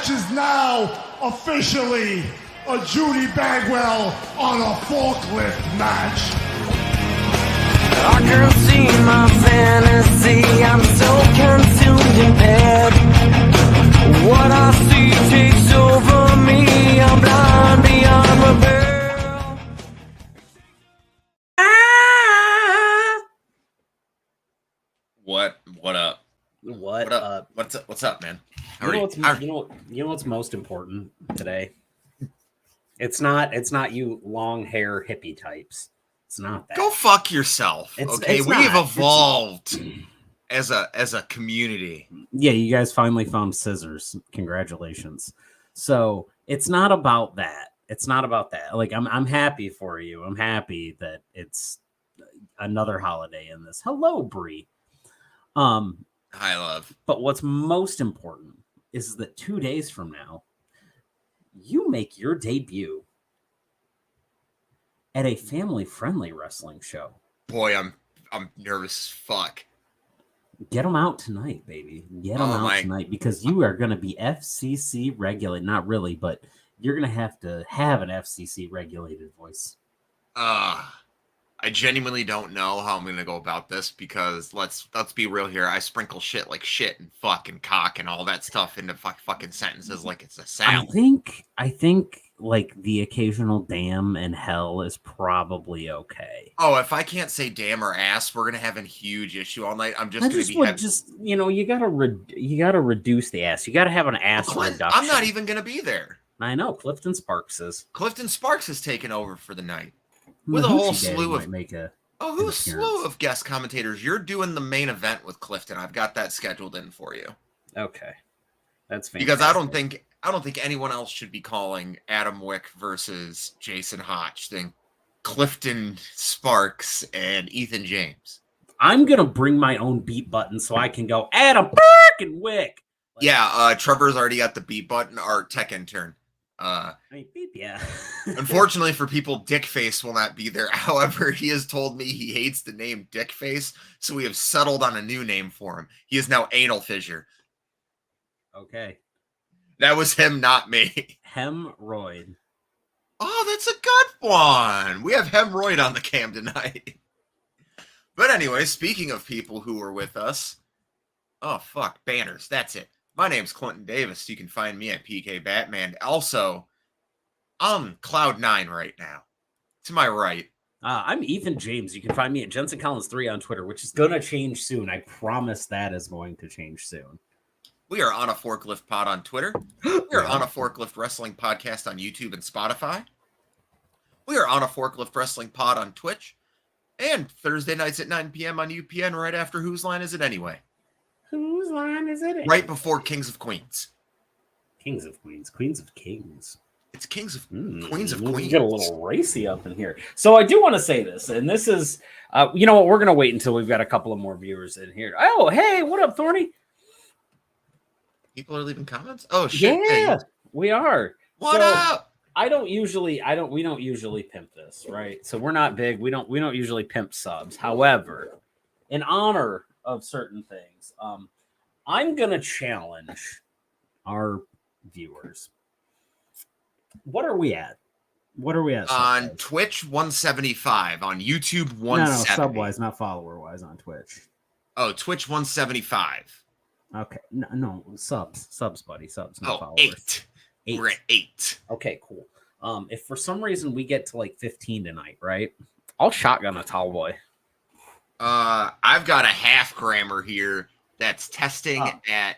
match is now officially a Judy Bagwell on a forklift match. I can see my fantasy, I'm so consumed in bed. What I see takes over me, I'm blind beyond repair. What up? What up? What's up, man? You know what's most important today? It's not you long hair hippie types. It's not that. Go fuck yourself. Okay, it's we've not. evolved as a community. Yeah, you guys finally found scissors. Congratulations. So it's not about that. It's not about that. Like I'm happy for you. I'm happy that it's another holiday in this. Hello, Bree. Hi, love. But what's most important is that 2 days from now, you make your debut at a family-friendly wrestling show. Boy, I'm nervous as fuck. Get them out tonight, baby. Get them out tonight because you are going to be FCC regulated. Not really, but you're going to have an FCC regulated voice. I genuinely don't know how I'm going to go about this because let's be real here. I sprinkle shit like shit and fuck and cock and all that stuff into fucking sentences like it's a sound. I think like the occasional damn and hell is probably okay. Oh, if I can't say damn or ass, we're going to have a huge issue all night. I'm just going to be you got to reduce the ass. You got to have an ass reduction. I'm not even going to be there. I know. Clifton Sparks is taken over for the night. With a whole slew of slew of guest commentators. You're doing the main event with Clifton. I've got that scheduled in for you. Okay, that's fantastic. Because I don't think anyone else should be calling Adam Wick versus Jason Hotch. Think Clifton Sparks and Ethan James. I'm gonna bring my own beat button so I can go Adam and Wick. Trevor's already got the beat button. Our tech intern. Yeah. Unfortunately for people, Dickface will not be there. However, he has told me he hates the name Dickface, so we have settled on a new name for him. He is now Anal Fissure. Okay. That was him, not me. Hemorrhoid. Oh, that's a good one. We have Hemorrhoid on the cam tonight. But anyway, speaking of people who were with us. Oh, fuck. Banners. That's it. My name's Clinton Davis. You can find me at PK Batman. Also, I'm Cloud9 right now. To my right. I'm Ethan James. You can find me at Jensen Collins 3 on Twitter, which is going to change soon. I promise that is going to change soon. We are on a Forklift Pod on Twitter. We are on a Forklift Wrestling Podcast on YouTube and Spotify. We are on a Forklift Wrestling Pod on Twitch. And Thursday nights at 9 p.m. on UPN right after Whose Line Is It Anyway? Whose line is it? Right before Kings of Queens. Kings of Queens. Queens of Kings. It's Kings of Queens of Queens. Get a little racy up in here. So I do want to say this, and this is, you know what? We're going to wait until we've got a couple of more viewers in here. Oh, hey, what up, Thorny? People are leaving comments? Oh, shit. Yeah, we are. What up? We don't usually pimp this, right? So we're not big. We don't usually pimp subs. However, in honor of certain things, I'm gonna challenge our viewers. What are we at? On Twitch 175, on YouTube 170. No, sub-wise, not follower-wise on Twitch. Oh, Twitch 175. Okay, no subs, buddy, subs, not followers. 8. We're at 8. Okay, cool. If for some reason we get to like 15 tonight, right? I'll shotgun a tall boy. I've got a half grammer here that's testing at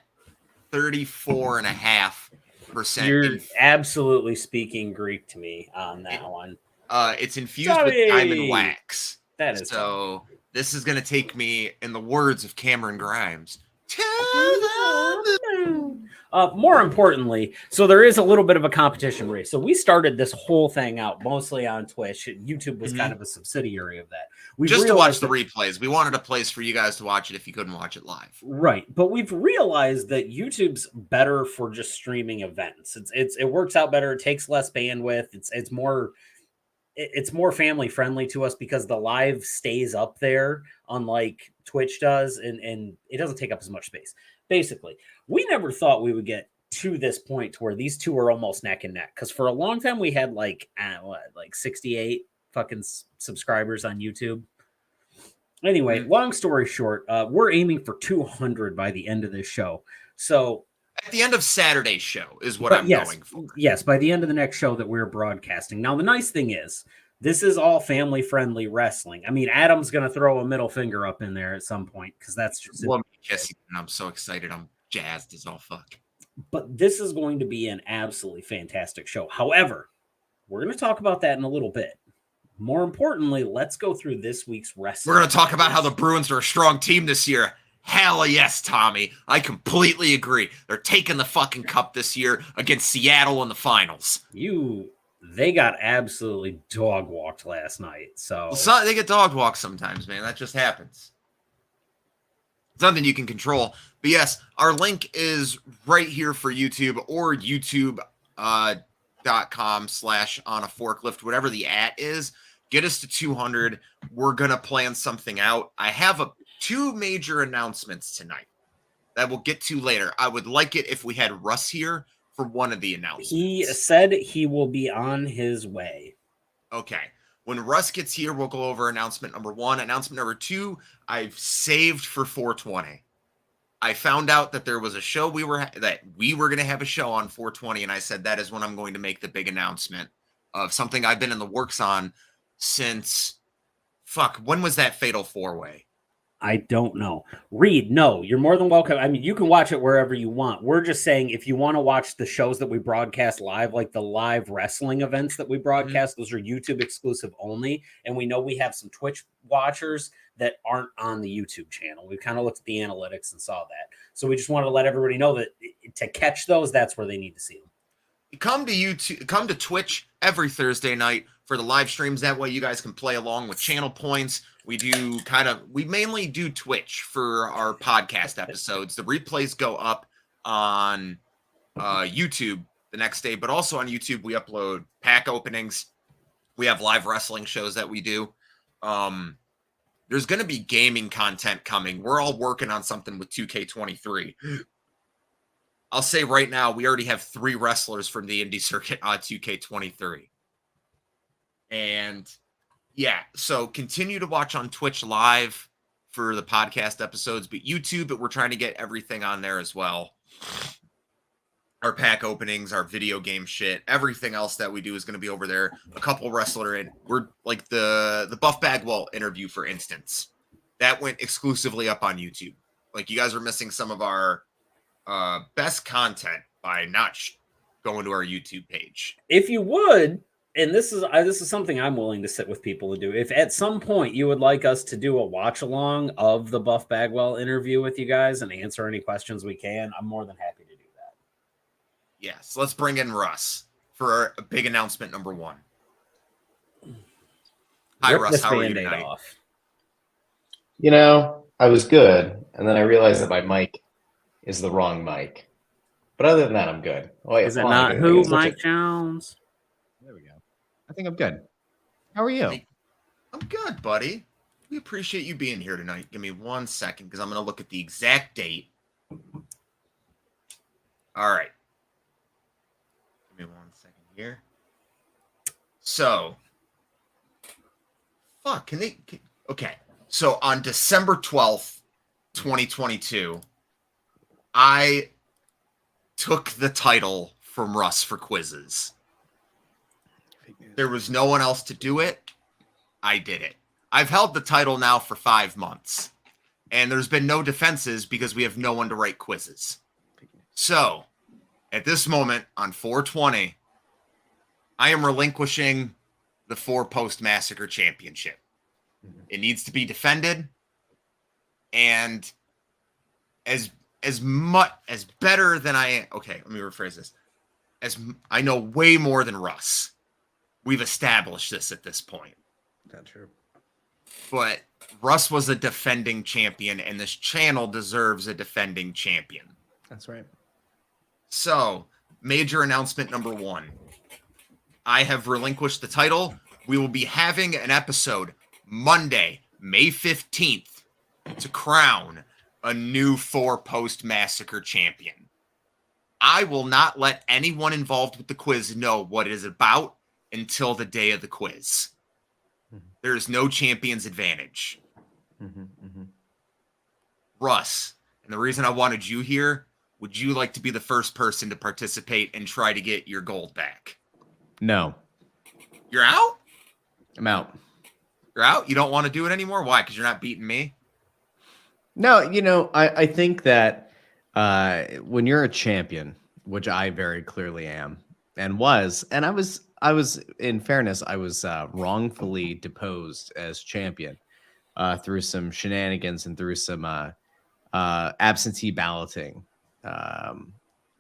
34.5%. You're absolutely speaking Greek to me on that one. It's infused with diamond wax. That is so. Fun. This is going to take me, in the words of Cameron Grimes, to the moon. More importantly, so there is a little bit of a competition race. So we started this whole thing out mostly on Twitch. YouTube was kind of a subsidiary of that. Just to watch the replays. We wanted a place for you guys to watch it if you couldn't watch it live. Right. But we've realized that YouTube's better for just streaming events. It works out better. It takes less bandwidth. It's more family friendly to us because the live stays up there, unlike Twitch does, and it doesn't take up as much space. Basically, we never thought we would get to this point to where these two are almost neck and neck. Because for a long time we had like 68 fucking subscribers on YouTube. Anyway, long story short, we're aiming for 200 by the end of this show. So at the end of Saturday's show is what I'm going for. Yes, by the end of the next show that we're broadcasting. Now, the nice thing is, this is all family-friendly wrestling. I mean, Adam's going to throw a middle finger up in there at some point because that's just... Well, I'm so excited. I'm jazzed as all fuck. But this is going to be an absolutely fantastic show. However, we're going to talk about that in a little bit. More importantly, let's go through this week's wrestling. We're going to talk about how the Bruins are a strong team this year. Hell yes, Tommy. I completely agree. They're taking the fucking cup this year against Seattle in the finals. They got absolutely dog walked last night. So they get dog walked sometimes, man. That just happens. It's nothing you can control. But yes, our link is right here for YouTube or youtube.com/on-a-forklift, whatever the @ is. Get us to 200. We're going to plan something out. I have two major announcements tonight that we'll get to later. I would like it if we had Russ here for one of the announcements. He said he will be on his way. Okay. When Russ gets here, we'll go over announcement number 1. Announcement number 2, I've saved for 420. I found out that there was a show we were going to have a show on 420, and I said that is when I'm going to make the big announcement of something I've been in the works on since when was that Fatal 4-Way? I don't know. Reed, no, you're more than welcome. I mean, you can watch it wherever you want. We're just saying if you want to watch the shows that we broadcast live, like the live wrestling events that we broadcast, those are YouTube exclusive only. And we know we have some Twitch watchers that aren't on the YouTube channel. We kind of looked at the analytics and saw that. So we just wanted to let everybody know that to catch those, that's where they need to see them. Come to Twitch every Thursday night for the live streams. That way you guys can play along with channel points. We mainly do Twitch for our podcast episodes. The replays go up on YouTube the next day, but also on YouTube, we upload pack openings. We have live wrestling shows that we do. There's going to be gaming content coming. We're all working on something with 2K23. I'll say right now, we already have 3 wrestlers from the indie circuit on 2K23. And yeah, so continue to watch on Twitch live for the podcast episodes, but YouTube, we're trying to get everything on there as well. Our pack openings, our video game shit, everything else that we do is going to be over there. A couple we're like the Buff Bagwell interview, for instance, that went exclusively up on YouTube. Like, you guys are missing some of our best content by not going to our YouTube page. If you would, and this is something I'm willing to sit with people to do. If at some point you would like us to do a watch along of the Buff Bagwell interview with you guys and answer any questions we can, I'm more than happy to do that. Yes, let's bring in Russ for a big announcement number 1. Hi, Russ. How are you tonight? Off. You know, I was good, and then I realized that my mic is the wrong mic. But other than that, I'm good. Oh, yeah, is it not who, Mike Jones? There we go. I think I'm good. How are you? I'm good, buddy. We appreciate you being here tonight. Give me 1 second, because I'm going to look at the exact date. All right. Give me 1 second here. So, okay. So on December 12th, 2022, I took the title from Russ for quizzes. There was no one else to do it. I did it. I've held the title now for 5 months, and there's been no defenses because we have no one to write quizzes. So, at this moment on 420, I am relinquishing the 4-Post Massacre Championship. It needs to be defended, and as better than okay, let me rephrase this. As I know way more than Russ. We've established this at this point. That's true. But Russ was a defending champion, and this channel deserves a defending champion. That's right. So, major announcement number 1. I have relinquished the title. We will be having an episode Monday, May 15th, to crown a new 4-Post Massacre champion. I will not let anyone involved with the quiz know what it is about until the day of the quiz. There is no champion's advantage. Russ, and the reason I wanted you here, would you like to be the first person to participate and try to get your gold back? No, You're out? I'm out. You're out? You don't want to do it anymore? Why? Because you're not beating me? No, I think that when you're a champion, which I very clearly am and was, and I was in fairness, I was wrongfully deposed as champion through some shenanigans and through some absentee balloting. I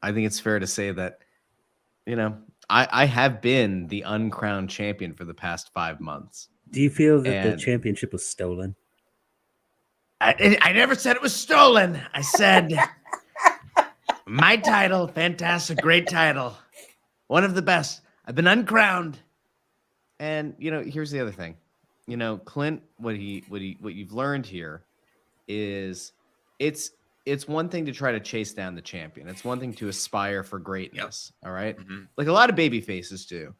think it's fair to say that, I have been the uncrowned champion for the past 5 months. Do you feel that the And- championship was stolen? I never said it was stolen. I said my title, fantastic, great title, one of the best. I've been uncrowned, and here's the other thing. Clint, what you've learned here is it's one thing to try to chase down the champion. It's one thing to aspire for greatness. All right, like a lot of baby faces do.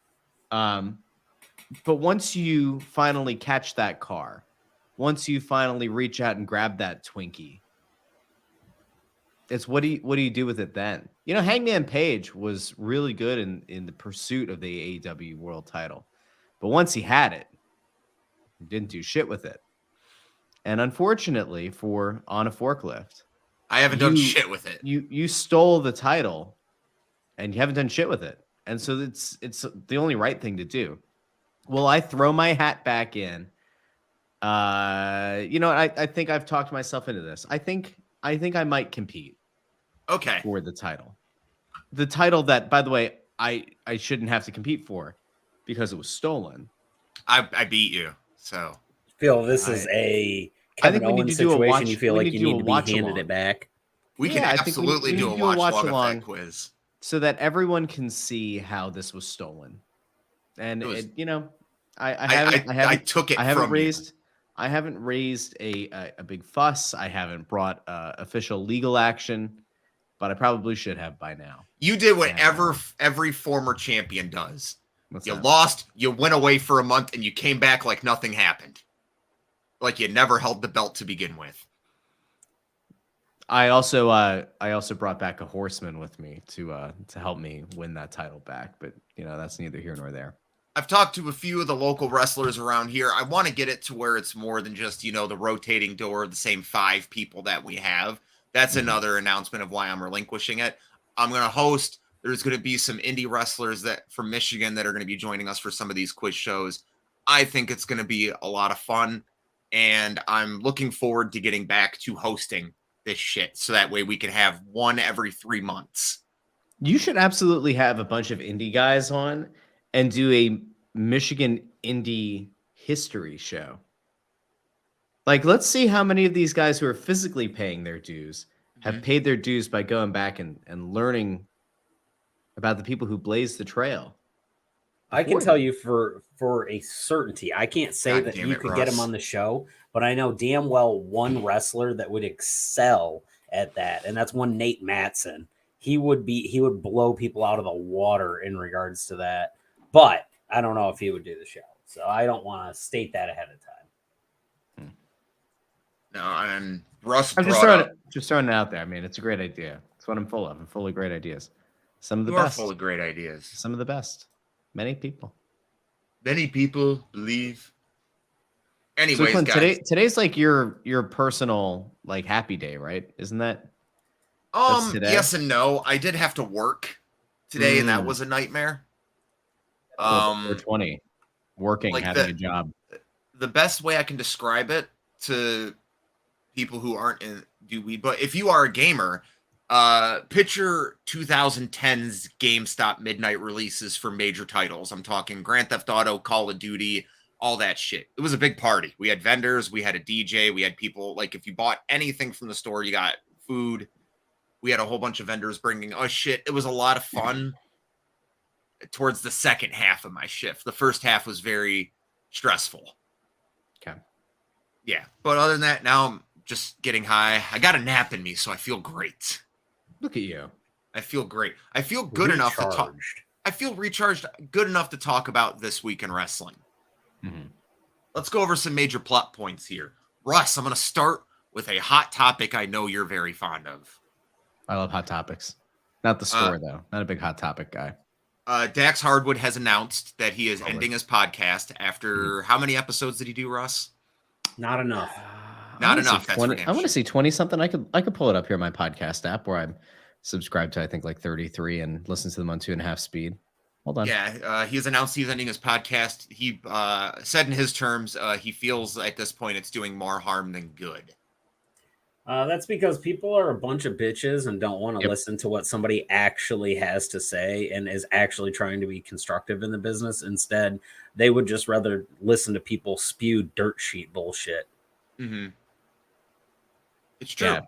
But once you finally catch that car, once you finally reach out and grab that Twinkie, it's what do you do with it then? Hangman Page was really good in the pursuit of the AEW world title. But once he had it, he didn't do shit with it. And unfortunately for On a Forklift, I haven't done shit with it. You stole the title and you haven't done shit with it. And so it's the only right thing to do. Will I throw my hat back in? I think I've talked myself into this. I think I might compete. Okay. For the title. The title that, by the way, I shouldn't have to compete for because it was stolen. I beat you. So Feel this is a Kevin Owens situation. You feel like you need to be handed it back. We can absolutely do a watch along quiz so that everyone can see how this was stolen. And I took it. I haven't raised a big fuss. I haven't brought official legal action, but I probably should have by now. You did what every former champion does. You that? Lost, you went away for a month, and you came back like nothing happened. Like you never held the belt to begin with. I also brought back a horseman with me to help me win that title back, but that's neither here nor there. I've talked to a few of the local wrestlers around here. I want to get it to where it's more than just, the rotating door, the same 5 people that we have. That's another announcement of why I'm relinquishing it. I'm going to host. There's going to be some indie wrestlers from Michigan that are going to be joining us for some of these quiz shows. I think it's going to be a lot of fun, and I'm looking forward to getting back to hosting this shit so that way we can have one every 3 months. You should absolutely have a bunch of indie guys on and do a Michigan indie history show. Like, let's see how many of these guys who are physically paying their dues have paid their dues by going back and learning about the people who blazed the trail. I can tell you for a certainty, I can't say that you could get him on the show, but I know damn well one wrestler that would excel at that, and that's one Nate Matson. He would blow people out of the water in regards to that. But I don't know if he would do the show. So I don't want to state that ahead of time. No, and Russ, I'm just throwing it out there. I mean, it's a great idea. It's what I'm full of. I'm full of great ideas. Some of the best. Full of great ideas. Some of the best. Many people believe. Anyways, so Clint, guys, today's like your personal like happy day, right? Isn't that? Yes and no. I did have to work today, and that was a nightmare. 420, working, like having a job. The best way I can describe it to people who aren't but if you are a gamer, picture 2010's GameStop midnight releases for major titles. I'm talking Grand Theft Auto, Call of Duty, all that shit. It was a big party. We had vendors, we had a DJ, we had people, like if you bought anything from the store, you got food. We had a whole bunch of vendors bringing us shit. It was a lot of fun. Towards the second half of my shift. The first half was very stressful. Okay. Yeah. But other than that, now I'm just getting high. I got a nap in me, so I feel great. Look at you. I feel great. I feel good enough to talk. Recharged. I feel recharged, good enough to talk about this week in wrestling. Mhm. Let's go over some major plot points here. Russ, I'm going to start with a hot topic I know you're very fond of. I love hot topics. Not the store though. Not a big hot topic guy. Dax Hardwood has announced that he is Hardwood. ending his podcast after how many episodes did he do, Russ? Not enough. Not I wanna say enough. That's for 20. damn I want to sure. see 20 something. I could pull it up here in my podcast app where I'm subscribed to, I think, like 33 and listen to them on 2.5 speed. Hold on. Yeah, he has announced he's ending his podcast. He said in his terms he feels at this point it's doing more harm than good. That's because people are a bunch of bitches and don't want to Yep. listen to what somebody actually has to say and is actually trying to be constructive in the business. Instead, they would just rather listen to people spew dirt sheet bullshit. Mm-hmm. It's true. Yeah.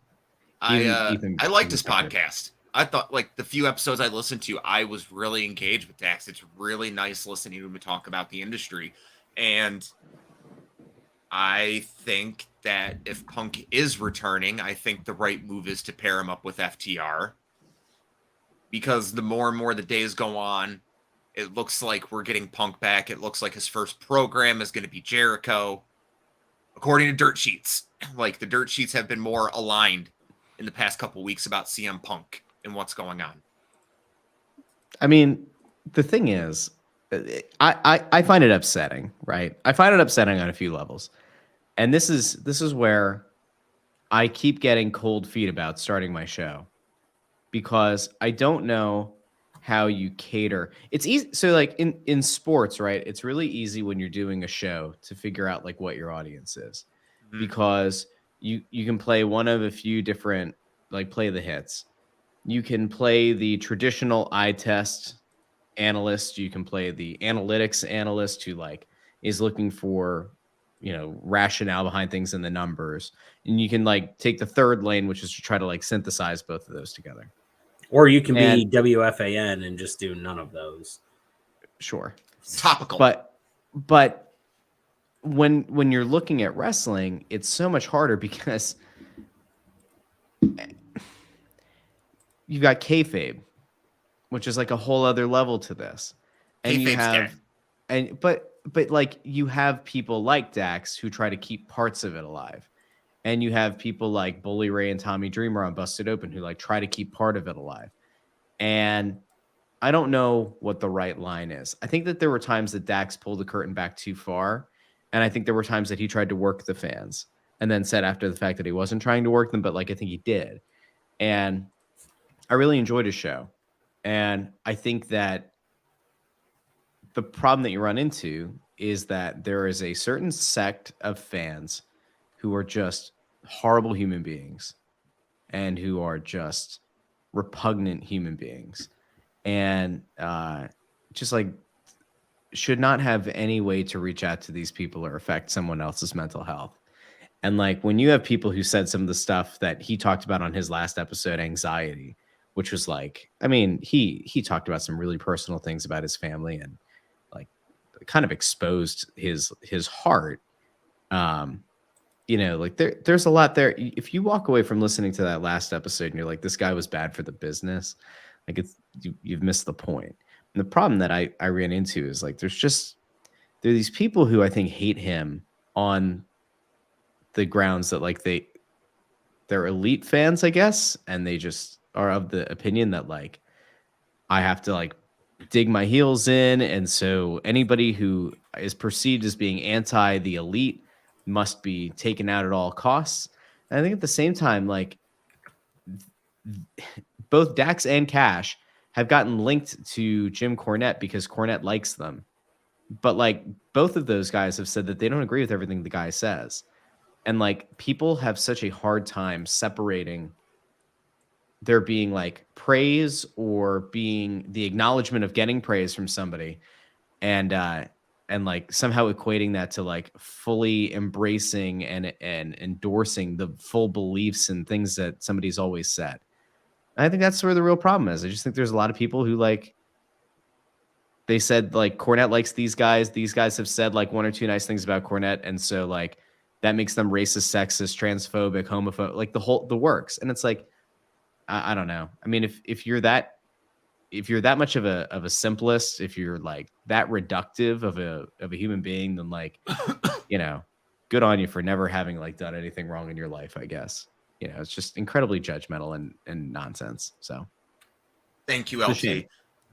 I liked his podcast. I thought, like, the few episodes I listened to, I was really engaged with Dax. It's really nice listening to him talk about the industry. And I think that if Punk is returning, I think the right move is to pair him up with FTR. Because the more and more the days go on, it looks like we're getting Punk back. It looks like his first program is going to be Jericho. According to dirt sheets, like the dirt sheets have been more aligned in the past couple weeks about CM Punk and what's going on. I mean, the thing is, I find it upsetting, right? I find it upsetting on a few levels. And this is where I keep getting cold feet about starting my show, because I don't know how you cater. It's easy. So like in sports, right? It's really easy when you're doing a show to figure out like what your audience is, because you can play one of a few different, like, play the hits. You can play the traditional eye test analyst. You can play the analytics analyst who like is looking for, rationale behind things in the numbers. And you can like take the third lane, which is to try to like synthesize both of those together. Or you can be And- WFAN and just do none of those. Sure. Topical. But when you're looking at wrestling, it's so much harder because you've got kayfabe, which is like a whole other level to this. And you Kayfabe's have dead. but like you have people like Dax who try to keep parts of it alive. And you have people like Bully Ray and Tommy Dreamer on Busted Open who like try to keep part of it alive. And I don't know what the right line is. I think that there were times that Dax pulled the curtain back too far. And I think there were times that he tried to work the fans and then said after the fact that he wasn't trying to work them, but like I think he did. And I really enjoyed his show. And I think that the problem that you run into is that there is a certain sect of fans who are just horrible human beings and who are just repugnant human beings and just like should not have any way to reach out to these people or affect someone else's mental health. And like when you have people who said some of the stuff that he talked about on his last episode, anxiety, which was like, I mean, he talked about some really personal things about his family and like kind of exposed his heart. Like there's a lot there. If you walk away from listening to that last episode and you're like, this guy was bad for the business, like you've missed the point. And the problem that I ran into is like, there are these people who I think hate him on the grounds that like they're elite fans, I guess. And they just are of the opinion that like, I have to like dig my heels in. And so anybody who is perceived as being anti the elite must be taken out at all costs. And I think at the same time, like both Dax and Cash have gotten linked to Jim Cornette because Cornette likes them. But like both of those guys have said that they don't agree with everything the guy says. And like people have such a hard time separating there being like praise or being the acknowledgement of getting praise from somebody and like somehow equating that to like fully embracing and endorsing the full beliefs and things that somebody's always said. And I think that's where the real problem is. I just think there's a lot of people who like, they said like Cornette likes these guys. These guys have said like one or two nice things about Cornette. And so like that makes them racist, sexist, transphobic, homophobic, like the works. And it's like, I don't know. I mean, if you're that much of a simplest, if you're like that reductive of a human being, then like, you know, good on you for never having like done anything wrong in your life, I guess. You know, it's just incredibly judgmental and nonsense. So Thank you, it's a LT. shame.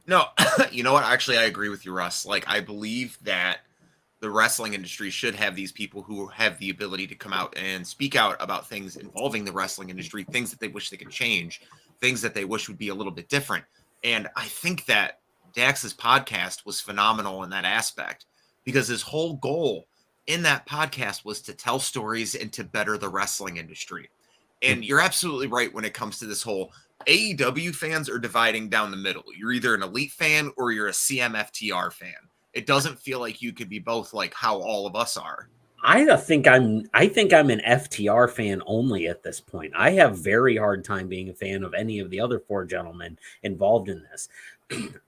No, you know what? Actually, I agree with you, Russ. Like, I believe that the wrestling industry should have these people who have the ability to come out and speak out about things involving the wrestling industry, things that they wish they could change, things that they wish would be a little bit different. And I think that Dax's podcast was phenomenal in that aspect because his whole goal in that podcast was to tell stories and to better the wrestling industry. And you're absolutely right when it comes to this whole AEW fans are dividing down the middle. You're either an elite fan or you're a CMFTR fan. It doesn't feel like you could be both, like how all of us are. I think I'm an FTR fan only at this point. I have very hard time being a fan of any of the other four gentlemen involved in this.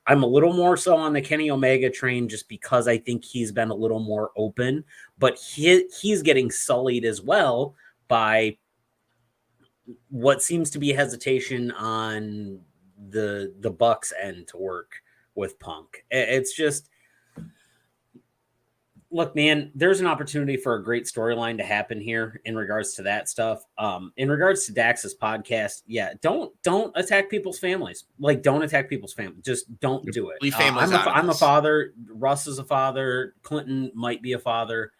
I'm a little more so on the Kenny Omega train just because I think he's been a little more open, but he's getting sullied as well by what seems to be hesitation on the Bucks end to work with Punk. It's just, look, man, there's an opportunity for a great storyline to happen here in regards to that stuff. In regards to Dax's podcast, yeah, don't attack people's families. Like, don't attack people's family. Just don't do it. Leave families out of I'm a this. father. Russ is a father. Clinton might be a father.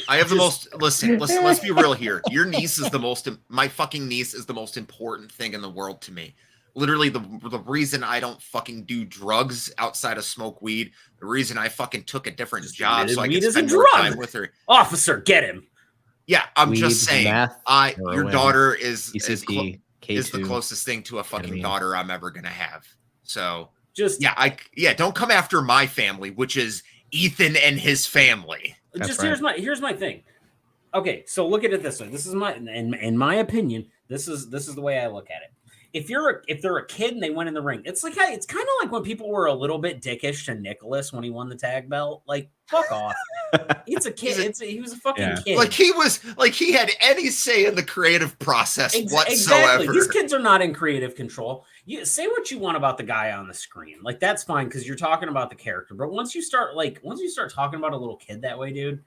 I have the most, listen, let's be real here. Your niece is my fucking niece is the most important thing in the world to me. Literally the reason I don't fucking do drugs outside of smoke weed, the reason I fucking took a different job so I could spend more time with her. Officer, get him. Yeah, I'm Weed, just saying. meth, Your heroin, daughter is PCP, is the K2, closest thing to a fucking ketamine. daughter I'm ever gonna have. So Just don't come after my family, which is Ethan and his family. That's just right. here's my thing. Okay, so look at it this way. This is in my opinion, this is the way I look at it. If they're a kid and they went in the ring, it's like, hey, it's kind of like when people were a little bit dickish to Nicholas when he won the tag belt. Like, fuck off. It's a kid. He was a fucking kid. Like he had any say in the creative process whatsoever. Exactly. These kids are not in creative control. You say what you want about the guy on the screen. Like, that's fine because you're talking about the character. But once you start talking about a little kid that way, dude,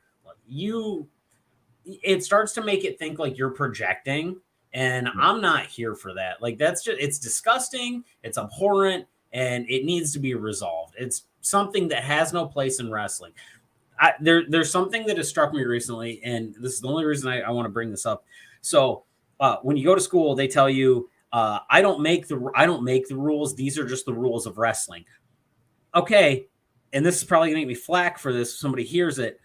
it starts to make it think like you're projecting. And I'm not here for that. Like, it's disgusting. It's abhorrent, and it needs to be resolved. It's something that has no place in wrestling. There's something that has struck me recently, and this is the only reason I want to bring this up. So when you go to school, they tell you, I don't make the rules. These are just the rules of wrestling. Okay, and this is probably gonna make me flack for this if somebody hears it.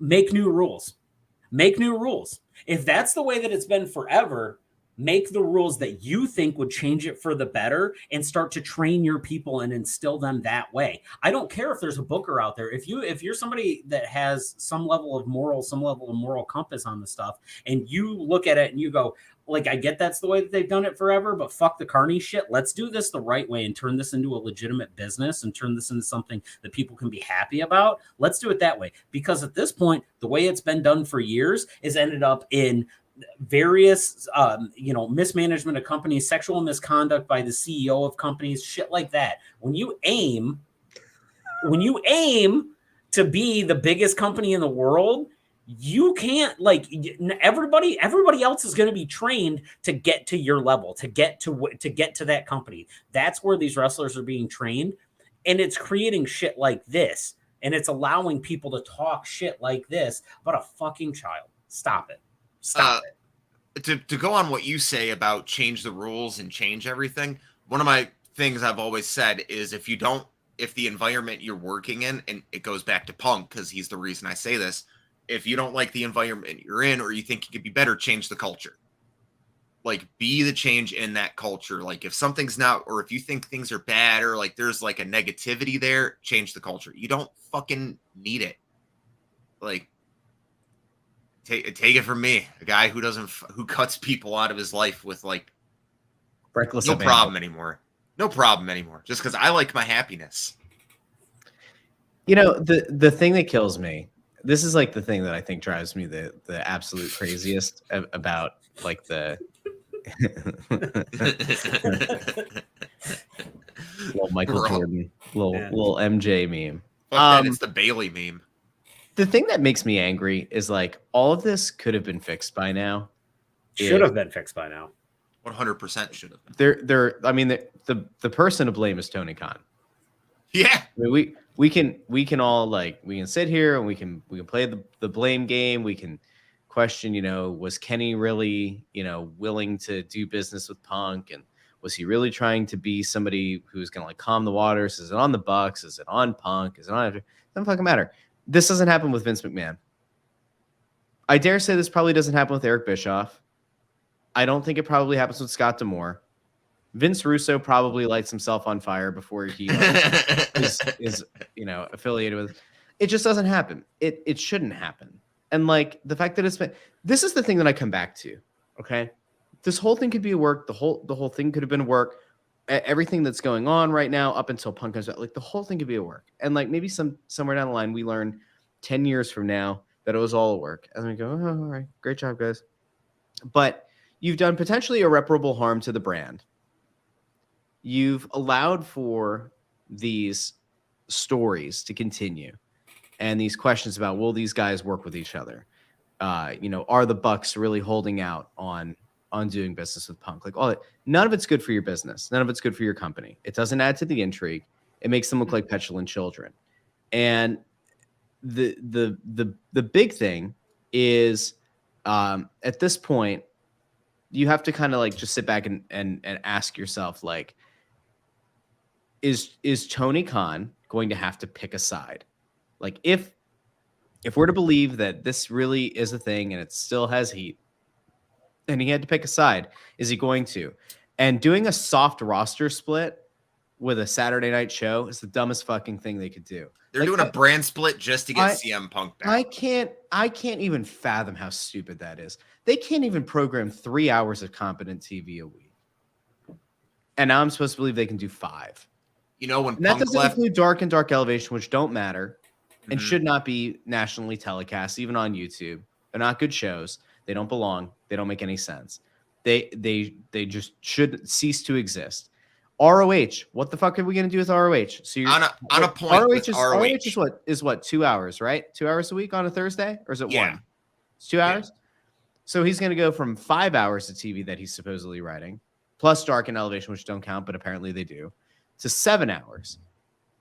Make new rules. Make new rules. If that's the way that it's been forever, make the rules that you think would change it for the better and start to train your people and instill them that way. I don't care if there's a booker out there. If you're somebody that has some level of moral compass on the stuff, and you look at it and you go, like, I get that's the way that they've done it forever, but fuck the carny shit. Let's do this the right way and turn this into a legitimate business and turn this into something that people can be happy about. Let's do it that way. Because at this point, the way it's been done for years is ended up in various, mismanagement of companies, sexual misconduct by the CEO of companies, shit like that. When you aim to be the biggest company in the world, you can't, like, everybody else is going to be trained to get to your level, to get to that company. That's where these wrestlers are being trained, and it's creating shit like this, and it's allowing people to talk shit like this about a fucking child. Stop it. To go on what you say about change the rules and change everything, one of my things I've always said is if the environment you're working in, and it goes back to Punk because he's the reason I say this, if you don't like the environment you're in or you think it could be better, change the culture. Like, be the change in that culture. Like, if something's not, or if you think things are bad or like there's like a negativity there, change the culture. You don't fucking need it. Like, take it from me, a guy who cuts people out of his life with like Reckless no abandon. problem anymore. Just because I like my happiness. You know, the thing that kills me, this is like the thing that I think drives me the absolute craziest about like the Little Michael Bro. Jordan, little Yeah. little MJ meme. Fuck that, it's the Bailey meme. The thing that makes me angry is like all of this could have been fixed by now. Should have been fixed by now. 100% should have been. I mean, the person to blame is Tony Khan. Yeah. I mean, we can all like we can sit here and we can play the blame game. We can question, was Kenny really, willing to do business with Punk, and was he really trying to be somebody who's gonna like calm the waters? Is it on the Bucks? Is it on Punk? Is it on? It doesn't fucking matter. This doesn't happen with Vince McMahon. I dare say this probably doesn't happen with Eric Bischoff. I don't think it probably happens with Scott D'Amore. Vince Russo probably lights himself on fire before he is affiliated with. It just doesn't happen. It shouldn't happen. And like the fact that it's been, this is the thing that I come back to. Okay, this whole thing could be a work. The whole thing could have been a work. Everything that's going on right now up until Punk comes out, like the whole thing could be a work. And like maybe somewhere down the line we learn 10 years from now that it was all a work, and then we go, oh, all right, great job, guys. But you've done potentially irreparable harm to the brand. You've allowed for these stories to continue and these questions about, will these guys work with each other? Are the Bucks really holding out on doing business with Punk? Like all that. None of it's good for your business. None of it's good for your company. It doesn't add to the intrigue. It makes them look like petulant children. And the big thing is at this point, you have to kind of like just sit back and ask yourself, like, is Tony Khan going to have to pick a side? Like if we're to believe that this really is a thing and it still has heat, and he had to pick a side, is he going to? And doing a soft roster split with a Saturday night show is the dumbest fucking thing they could do. They're doing a brand split just to get CM Punk back. I can't even fathom how stupid that is. They can't even program 3 hours of competent TV a week. And now I'm supposed to believe they can do 5. When And that Punk doesn't left, include Dark and Dark Elevation, which don't matter and should not be nationally telecast, even on YouTube. They're not good shows. They don't belong. They don't make any sense. They just should cease to exist. ROH, what the fuck are we gonna do with ROH? So you're on a point with ROH. is what 2 hours, right? 2 hours a week on a Thursday, or is it Yeah. 1? It's 2 hours. So he's gonna go from 5 hours of TV that he's supposedly writing, plus Dark and Elevation, which don't count, but apparently they do, to 7 hours.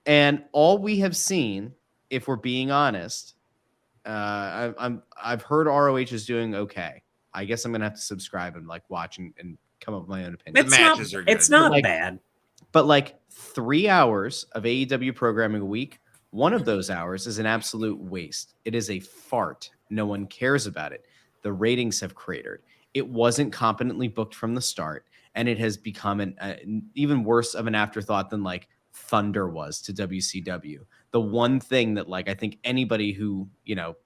And all we have seen, if we're being honest, I've heard ROH is doing okay. I guess I'm gonna have to subscribe and like watch and come up with my own opinion. Matches are good. It's not Like, bad. But like 3 hours of AEW programming a week, one of those hours is an absolute waste. It is a fart. No one cares about it. The ratings have cratered. It wasn't competently booked from the start, and it has become an even worse of an afterthought than like Thunder was to WCW. The one thing that like I think anybody who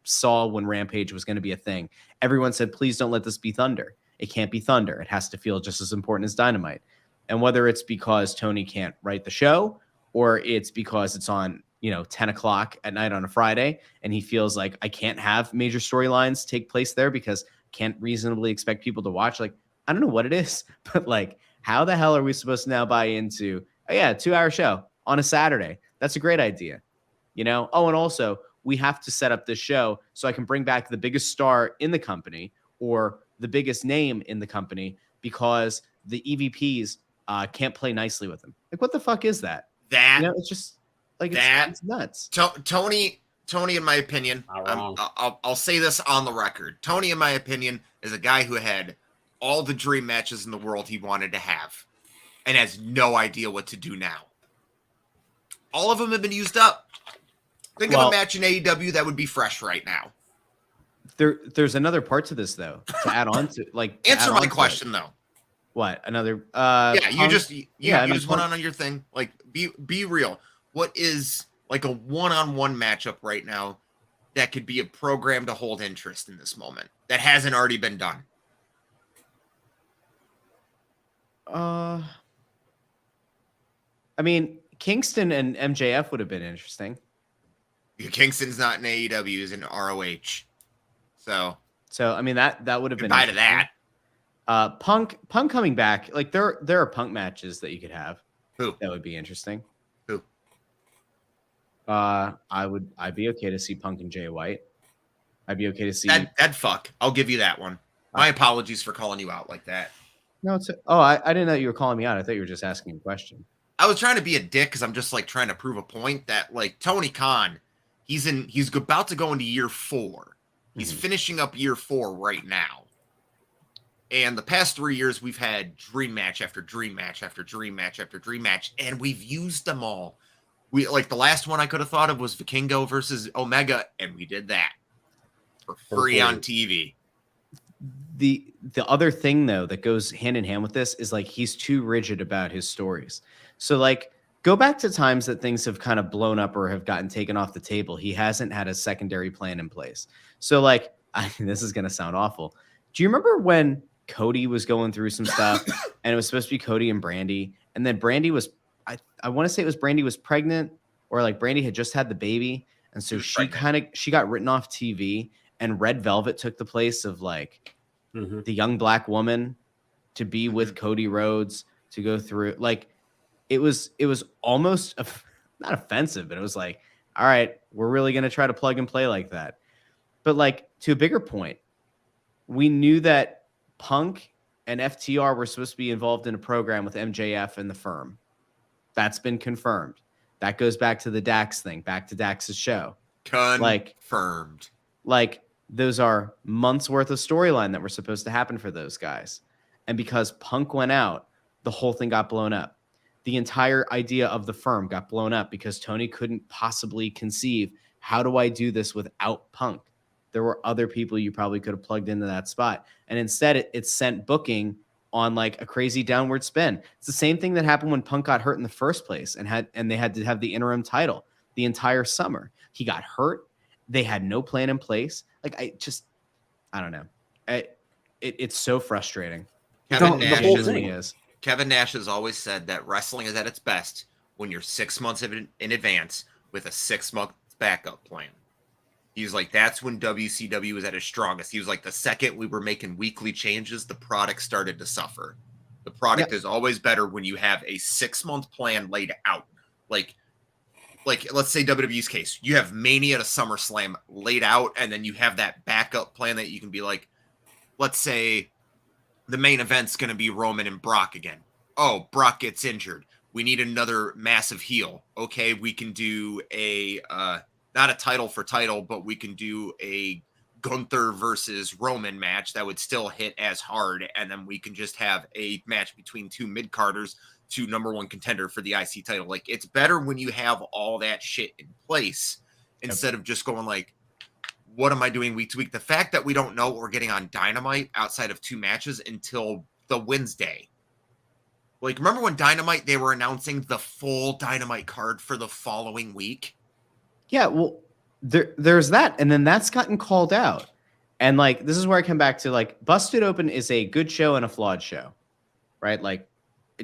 saw when Rampage was going to be a thing, everyone said, please don't let this be Thunder. It can't be Thunder. It has to feel just as important as Dynamite. And whether it's because Tony can't write the show, or it's because it's on 10 o'clock at night on a Friday, and he feels like I can't have major storylines take place there because I can't reasonably expect people to watch. Like, I don't know what it is, but like, how the hell are we supposed to now buy into, oh yeah, 2 hour show on a Saturday? That's a great idea. Oh, and also we have to set up this show so I can bring back the biggest star in the company or the biggest name in the company because the EVPs can't play nicely with him. Like, what the fuck is that? It's just like it's nuts. Tony, in my opinion, I'll say this on the record. Tony, in my opinion, is a guy who had all the dream matches in the world he wanted to have, and has no idea what to do now. All of them have been used up. Think of a match in AEW that would be fresh right now. There's another part to this though. To add on to answer my question though. What another? You just went on your thing. Like, be real. What is like a one-on-one matchup right now that could be a program to hold interest in this moment that hasn't already been done? I mean, Kingston and MJF would have been interesting. Kingston's not in AEW, he's in ROH. So I mean that would have been goodbye to that. Punk coming back, like there are Punk matches that you could have. Who? That would be interesting. Who? I'd be okay to see Punk and Jay White. I'd be okay to see That fuck. I'll give you that one. My apologies for calling you out like that. No, I didn't know you were calling me out. I thought you were just asking a question. I was trying to be a dick because I'm just like trying to prove a point that like Tony Khan, he's about to go into year 4. He's finishing up year 4 right now. And the past 3 years, we've had dream match after dream match after dream match after dream match, and we've used them all. We like the last one I could have thought of was Vikingo versus Omega, and we did that for free on TV. The other thing though that goes hand in hand with this is like he's too rigid about his stories. So like go back to times that things have kind of blown up or have gotten taken off the table. He hasn't had a secondary plan in place. So like this is gonna sound awful. Do you remember when Cody was going through some stuff and it was supposed to be Cody and Brandy, and then Brandy was I want to say it was Brandy was pregnant, or like Brandy had just had the baby, and so she got written off TV, and Red Velvet took the place of like the young black woman to be with Cody Rhodes to go through. Like it was almost not offensive, but it was like, all right, we're really gonna try to plug and play like that. But like to a bigger point, we knew that Punk and FTR were supposed to be involved in a program with MJF and the Firm. That's been confirmed. That goes back to the Dax thing, back to Dax's show. Confirmed. Like those are months worth of storyline that were supposed to happen for those guys. And because Punk went out, the whole thing got blown up. The entire idea of the Firm got blown up because Tony couldn't possibly conceive, how do I do this without Punk? There were other people you probably could have plugged into that spot. And instead it sent booking on like a crazy downward spin. It's the same thing that happened when Punk got hurt in the first place and they had to have the interim title the entire summer. He got hurt. They had no plan in place. Like I don't know. It's so frustrating. Kevin Nash has always said that wrestling is at its best when you're 6 months in advance with a 6-month backup plan. He's like, that's when WCW was at its strongest. He was like, the second we were making weekly changes, the product started to suffer. The product is always better when you have a 6-month plan laid out. Like let's say WWE's case, you have Mania to SummerSlam laid out, and then you have that backup plan that you can be like, let's say the main event's going to be Roman and Brock again. Oh, Brock gets injured. We need another massive heel. Okay, we can do a not a title for title, but we can do a Gunther versus Roman match that would still hit as hard, and then we can just have a match between two mid-carders to number one contender for the IC title. Like, it's better when you have all that shit in place instead of just going like, what am I doing week to week? The fact that we don't know what we're getting on Dynamite outside of 2 matches until the Wednesday. Like, remember when Dynamite, they were announcing the full Dynamite card for the following week? Yeah, well, there's that, and then that's gotten called out. And like, this is where I come back to like, Busted Open is a good show and a flawed show, right? Like,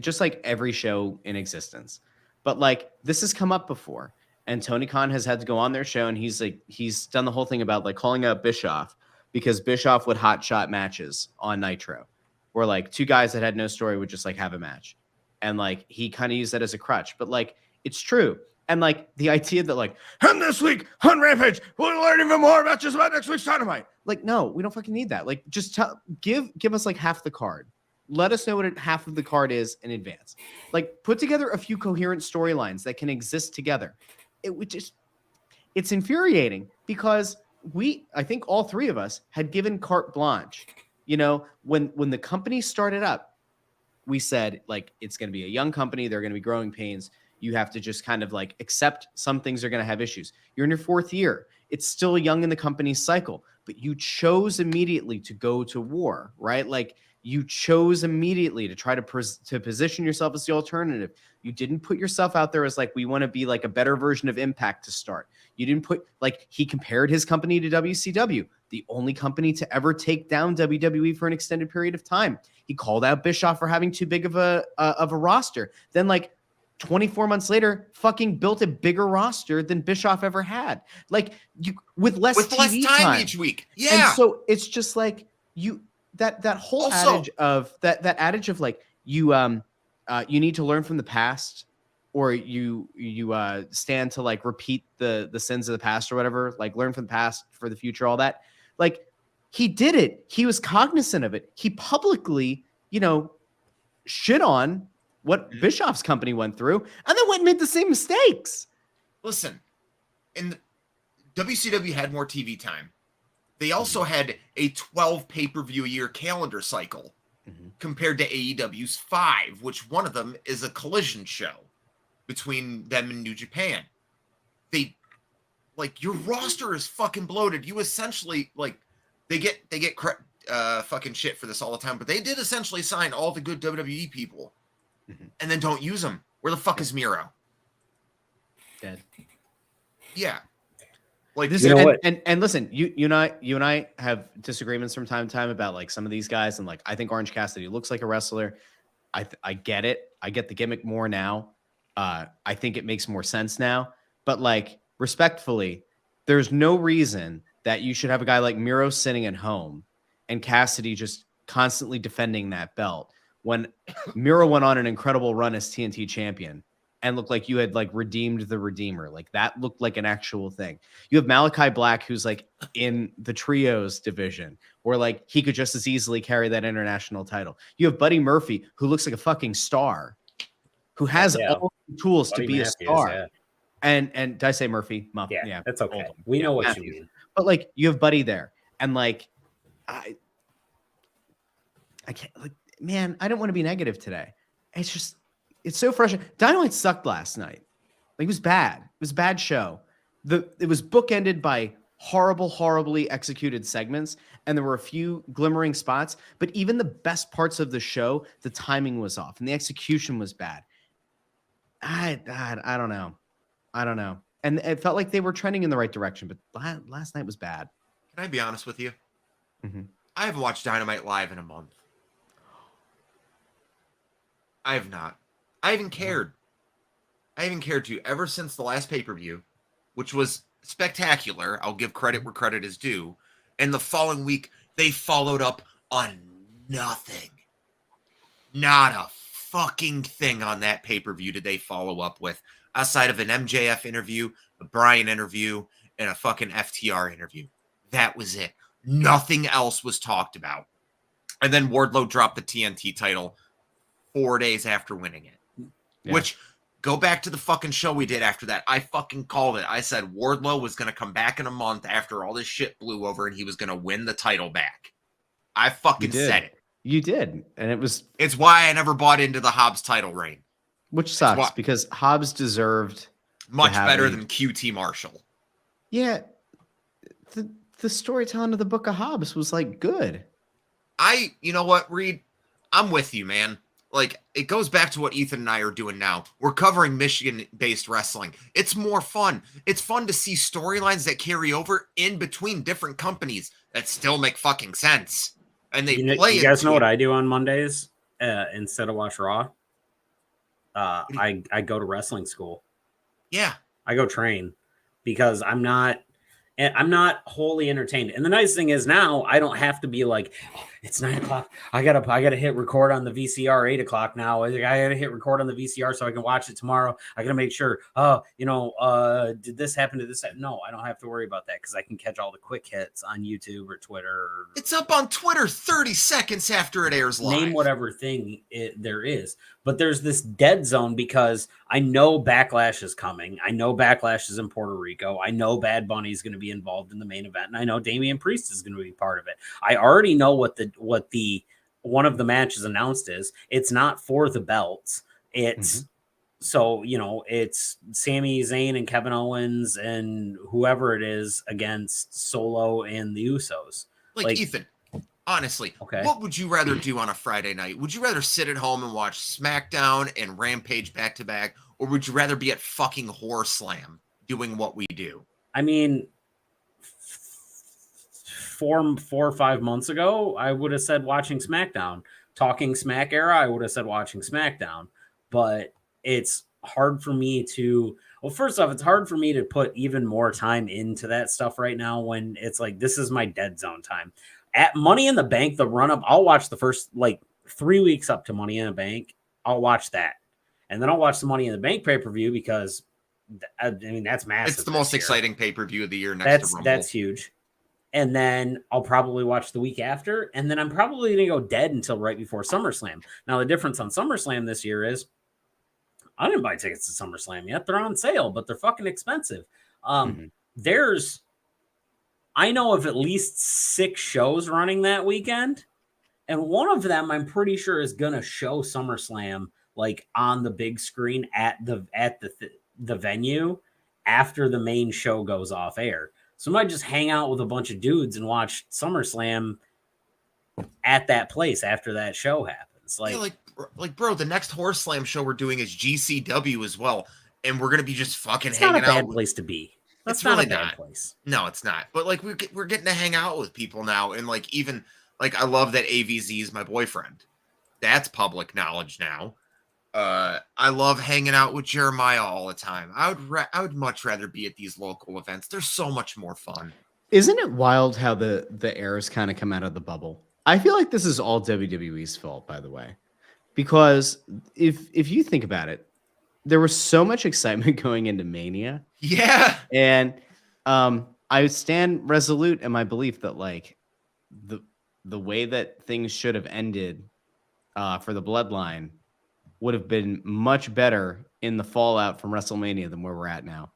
just like every show in existence. But like, this has come up before, and Tony Khan has had to go on their show, and he's done the whole thing about like calling out Bischoff because Bischoff would hotshot matches on Nitro, where like 2 guys that had no story would just like have a match, and like he kind of used that as a crutch. But like, it's true. And like the idea that like, and this week on Rampage, we'll learn even more about just about next week's Dynamite. Like, no, we don't fucking need that. Like, just give us like half the card. Let us know what half of the card is in advance. Like, put together a few coherent storylines that can exist together. It's infuriating because I think all 3 of us had given carte blanche. You know, when the company started up, we said like, it's going to be a young company. They're going to be growing pains. You have to just kind of like accept some things are going to have issues. You're in your 4th year. It's still young in the company's cycle, but you chose immediately to go to war, right? Like, you chose immediately to try to position yourself as the alternative. You didn't put yourself out there as like, we want to be like a better version of Impact to start. You didn't put like, he compared his company to WCW, the only company to ever take down WWE for an extended period of time. He called out Bischoff for having too big of a roster. Then like 24 months later, fucking built a bigger roster than Bischoff ever had. Like, with less TV time each week. Yeah. And so it's just like, that whole Also- adage of that adage of like you need to learn from the past, or you stand to like repeat the sins of the past or whatever, like learn from the past for the future, all that. Like he did it. He was cognizant of it. He publicly, shit on what Bischoff's company went through, and then went and made the same mistakes. Listen, WCW had more TV time. They also had a 12 pay-per-view a year calendar cycle compared to AEW's 5, which one of them is a collision show between them and New Japan. Your roster is fucking bloated. You essentially, they get fucking shit for this all the time, but they did essentially sign all the good WWE people and then don't use them. Where the fuck is Miro? Dead. Yeah. This, and listen, you and I have disagreements from time to time about like some of these guys, and like I think Orange Cassidy looks like a wrestler. I get it. I get the gimmick more now. I think it makes more sense now. But like respectfully, there's no reason that you should have a guy like Miro sitting at home and Cassidy just constantly defending that belt when Miro went on an incredible run as TNT champion and looked like you had like redeemed the Redeemer. Like that looked like an actual thing. You have Malachi Black, who's like in the trios division, where like he could just as easily carry that international title. You have Buddy Murphy, who looks like a fucking star, who has all the tools to be a star. Yeah. And did I say Murphy? Yeah, that's okay. We know what you mean. But like you have Buddy there, and like I can't, like, man, I don't want to be negative today. It's so frustrating. Dynamite sucked last night. Like, it was bad. It was a bad show. It was bookended by horribly executed segments, and there were a few glimmering spots. But even the best parts of the show, the timing was off, and the execution was bad. I don't know. And it felt like they were trending in the right direction, but last night was bad. Can I be honest with you? Mm-hmm. I haven't watched Dynamite live in a month. I have not. I haven't cared. I haven't cared to ever since the last pay-per-view, which was spectacular. I'll give credit where credit is due. And the following week, they followed up on nothing. Not a fucking thing on that pay-per-view did they follow up with, outside of an MJF interview, a Bryan interview, and a fucking FTR interview. That was it. Nothing else was talked about. And then Wardlow dropped the TNT title 4 days after winning it. Yeah. Which, go back to the fucking show we did after that. I fucking called it. I said Wardlow was going to come back in a month after all this shit blew over and he was going to win the title back. I fucking said it. You did. And it's why I never bought into the Hobbs title reign. Which sucks because Hobbs deserved much better than QT Marshall. Yeah. The storytelling of the Book of Hobbs was like good. You know what, Reed? I'm with you, man. Like, it goes back to what Ethan and I are doing now. We're covering Michigan-based wrestling. It's more fun. It's fun to see storylines that carry over in between different companies that still make fucking sense. And they play. You guys know what I do on Mondays instead of watch Raw? I go to wrestling school. Yeah, I go train because I'm not wholly entertained. And the nice thing is now I don't have to be like, oh, it's 9:00. I gotta hit record on the VCR 8:00 now. I gotta hit record on the VCR so I can watch it tomorrow. I gotta make sure, did this happen to this? No, I don't have to worry about that because I can catch all the quick hits on YouTube or Twitter. It's up on Twitter 30 seconds after it airs live. Name whatever thing there is. But there's this dead zone because I know Backlash is coming. I know Backlash is in Puerto Rico. I know Bad Bunny is going to be involved in the main event. And I know Damian Priest is going to be part of it. I already know what the one of the matches announced is. It's not for the belts. It's so, it's Sami Zayn and Kevin Owens and whoever it is against Solo and the Usos. Like Ethan. Honestly, What would you rather do on a Friday night? Would you rather sit at home and watch SmackDown and Rampage back to back, or would you rather be at fucking Horror Slam doing what we do? I mean, 4 or 5 months ago, I would have said watching SmackDown. Talking Smack era, I would have said watching SmackDown. But it's hard for me to. Well, first off, it's hard for me to put even more time into that stuff right now when it's like this is my dead zone time. At Money in the Bank, the run up, I'll watch the first like 3 weeks up to Money in the Bank. I'll watch that. And then I'll watch the Money in the Bank pay-per-view because I mean that's massive. It's the most exciting pay-per-view of the year next to Rumble. That's huge. And then I'll probably watch the week after, and then I'm probably going to go dead until right before SummerSlam. Now, the difference on SummerSlam this year is I didn't buy tickets to SummerSlam yet. They're on sale, but they're fucking expensive. I know of at least 6 shows running that weekend, and one of them I'm pretty sure is going to show SummerSlam like on the big screen at the venue after the main show goes off air. So I might just hang out with a bunch of dudes and watch SummerSlam at that place after that show happens. Bro, the next Horse Slam show we're doing is GCW as well, and we're gonna be just fucking it's hanging out. It's not a bad place to be. That's not really a bad place. No, it's not. But like we're getting to hang out with people now, and like even like I love that AVZ is my boyfriend. That's public knowledge now. I love hanging out with Jeremiah all the time. I would much rather be at these local events. They're so much more fun. Isn't it wild how the airs kind of come out of the bubble? I feel like this is all WWE's fault, by the way, because if you think about it, there was so much excitement going into Mania. Yeah, and I stand resolute in my belief that like the way that things should have ended for the Bloodline would have been much better in the fallout from WrestleMania than where we're at now.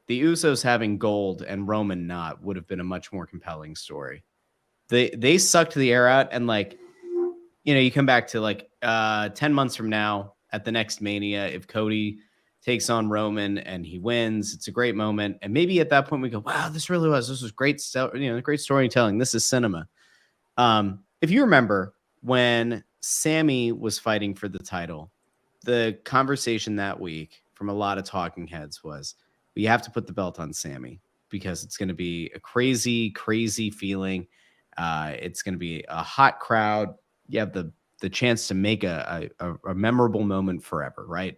The Usos having gold and Roman not would have been a much more compelling story. They sucked the air out, and like, you know, you come back to like 10 months from now at the next Mania, if Cody takes on Roman and he wins, it's a great moment. And maybe at that point we go, wow, this was great stuff, you know, great storytelling. This is cinema. If you remember when Sammy was fighting for the title, the conversation that week from a lot of talking heads was, we have to put the belt on Sammy because it's going to be a crazy, crazy feeling. It's going to be a hot crowd. You have the chance to make a memorable moment forever, right?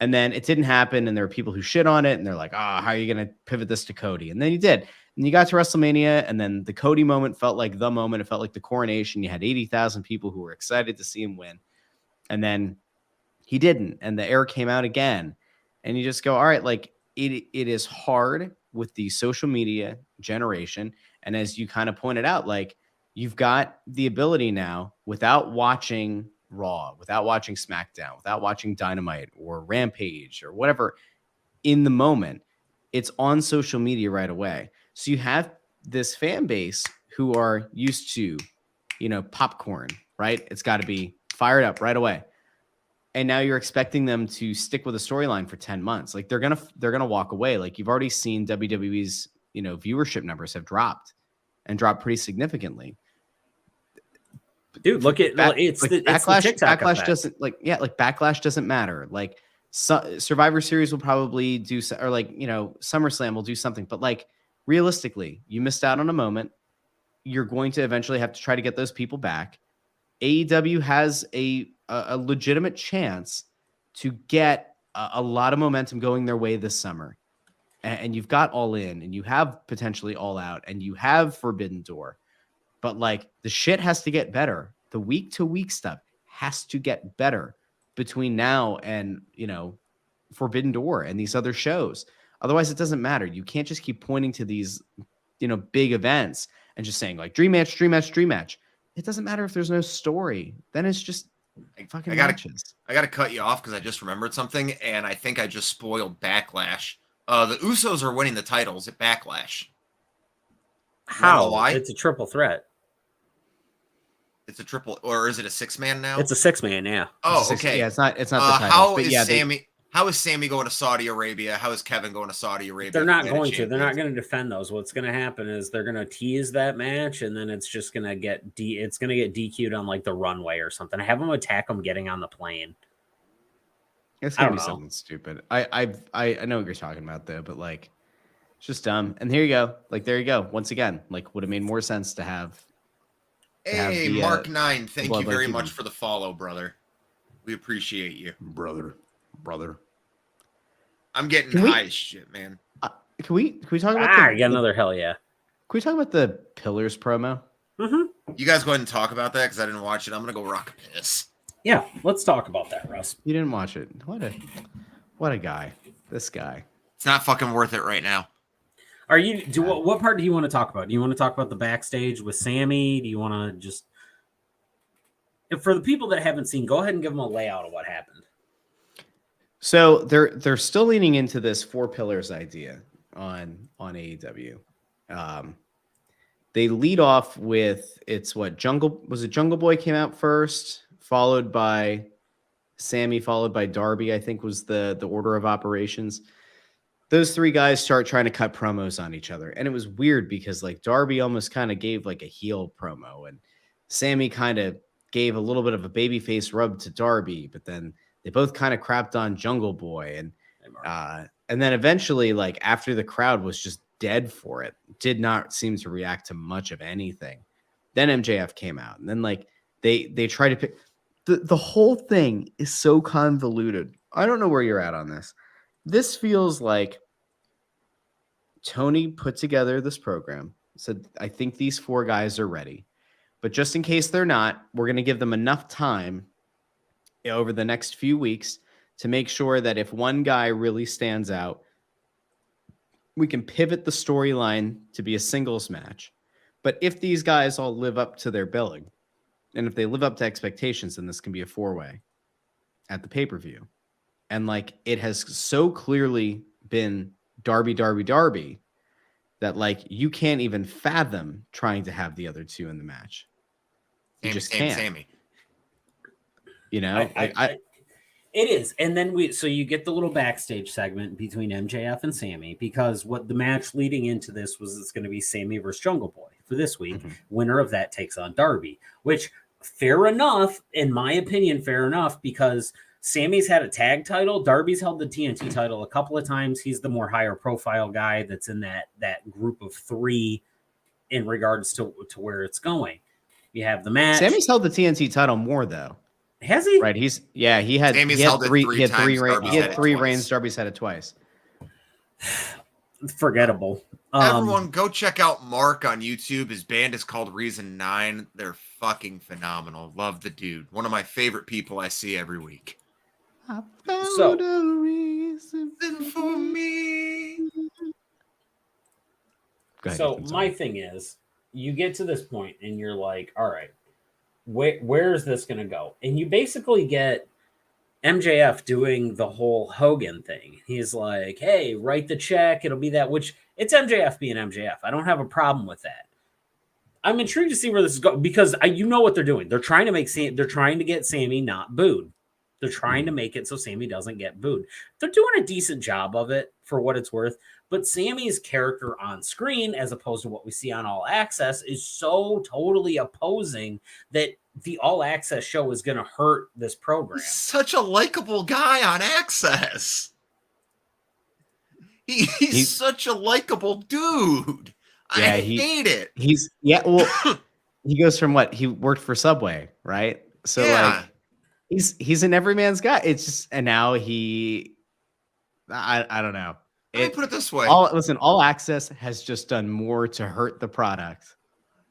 And then it didn't happen, and there are people who shit on it, and they're like, how are you going to pivot this to Cody? And then you did. And you got to WrestleMania, and then the Cody moment felt like the moment. It felt like the coronation. You had 80,000 people who were excited to see him win. And then he didn't, and the air came out again. And you just go, all right, like it is hard with the social media generation. And as you kind of pointed out, like you've got the ability now without watching Raw, without watching SmackDown, without watching Dynamite or Rampage or whatever in the moment, it's on social media right away. So you have this fan base who are used to, you know, popcorn, right? It's got to be fired up right away. And now you're expecting them to stick with a storyline for 10 months. Like they're going to walk away. Like you've already seen WWE's, you know, viewership numbers have dropped pretty significantly. Dude, look at it's the TikTok backlash effect. doesn't backlash doesn't matter. Like Survivor Series will probably do, or like, you know, SummerSlam will do something, but like realistically, you missed out on a moment. You're going to eventually have to try to get those people back. AEW has a legitimate chance to get a lot of momentum going their way this summer. And you've got All In, and you have potentially All Out, and you have Forbidden Door. But like the shit has to get better. The week to week stuff has to get better between now and, you know, Forbidden Door and these other shows. Otherwise, it doesn't matter. You can't just keep pointing to these, you know, big events and just saying like dream match, dream match, dream match. It doesn't matter if there's no story. Then it's just fucking matches. I got to cut you off because I just remembered something, and I think I just spoiled Backlash. The Usos are winning the titles at Backlash. How? Why? It's a triple threat. It's a triple, or is it a 6-man now? It's a 6-man, yeah. Oh, okay. Yeah, it's not the titles. How is Sammy going to Saudi Arabia? How is Kevin going to Saudi Arabia? They're not going to. They're not going to defend those. What's going to happen is they're going to tease that match, and then it's just going to get DQ'd on like the runway or something. Have them attack them getting on the plane. It's gonna be something stupid. I know what you're talking about though, but like it's just dumb. And here you go. Like there you go. Once again, like would have made more sense to have. Hey, Mark 9, thank you very much for the follow, brother. We appreciate you, brother. I'm getting Can we- high as shit, man. Can we talk about I got another hell yeah. Can we talk about the Pillars promo? Mm-hmm. You guys go ahead and talk about that because I didn't watch it. I'm gonna go rock a piss. Yeah, let's talk about that, Russ. You didn't watch it. What a guy. This guy. It's not fucking worth it right now. Are you? What part do you want to talk about? Do you want to talk about the backstage with Sammy? Do you want to just? And for the people that haven't seen, go ahead and give them a layout of what happened. So they're still leaning into this 4 pillars idea on AEW. They lead off with Jungle Boy came out first, followed by Sammy, followed by Darby, I think was the order of operations. Those 3 guys start trying to cut promos on each other. And it was weird because like Darby almost kind of gave like a heel promo and Sammy kind of gave a little bit of a babyface rub to Darby, but then they both kind of crapped on Jungle Boy. And then eventually, like after the crowd was just dead for it, did not seem to react to much of anything. Then MJF came out and then like they try to pick the whole thing is so convoluted. I don't know where you're at on this. This feels like Tony put together this program, said, I think these 4 guys are ready. But just in case they're not, we're going to give them enough time over the next few weeks to make sure that if one guy really stands out, we can pivot the storyline to be a singles match. But if these guys all live up to their billing, and if they live up to expectations, then this can be a 4-way at the pay-per-view. And like it has so clearly been Darby that like you can't even fathom trying to have the other 2 in the match. You just can't. Sammy. You know, it is. And then so you get the little backstage segment between MJF and Sammy because what the match leading into this was it's going to be Sammy versus Jungle Boy for this week. Mm-hmm. Winner of that takes on Darby, which fair enough, in my opinion, fair enough because Sammy's had a tag title. Darby's held the TNT title a couple of times. He's the more higher profile guy that's in that group of 3 in regards to where it's going. You have the match. Sammy's held the TNT title more though. Has he? Right. He had 3 reigns. Darby's had it twice. Forgettable. Everyone go check out Mark on YouTube. His band is called Reason 9. They're fucking phenomenal. Love the dude. One of my favorite people I see every week. I found a reason for me. So my thing is, you get to this point and you're like, all right, where is this going to go? And you basically get MJF doing the whole Hogan thing. He's like, hey, write the check. It'll be that, which it's MJF being MJF. I don't have a problem with that. I'm intrigued to see where this is going because you know what they're doing. They're trying to get Sammy not booed. They're trying to make it so Sammy doesn't get booed. They're doing a decent job of it for what it's worth. But Sammy's character on screen, as opposed to what we see on All Access, is so totally opposing that the All Access show is going to hurt this program. He's such a likable guy on Access. He's such a likable dude. Yeah, I hate it. He goes from what? He worked for Subway, right? So like he's an everyman's guy. It's just, and now I don't know. Let me put it this way. All Access has just done more to hurt the product.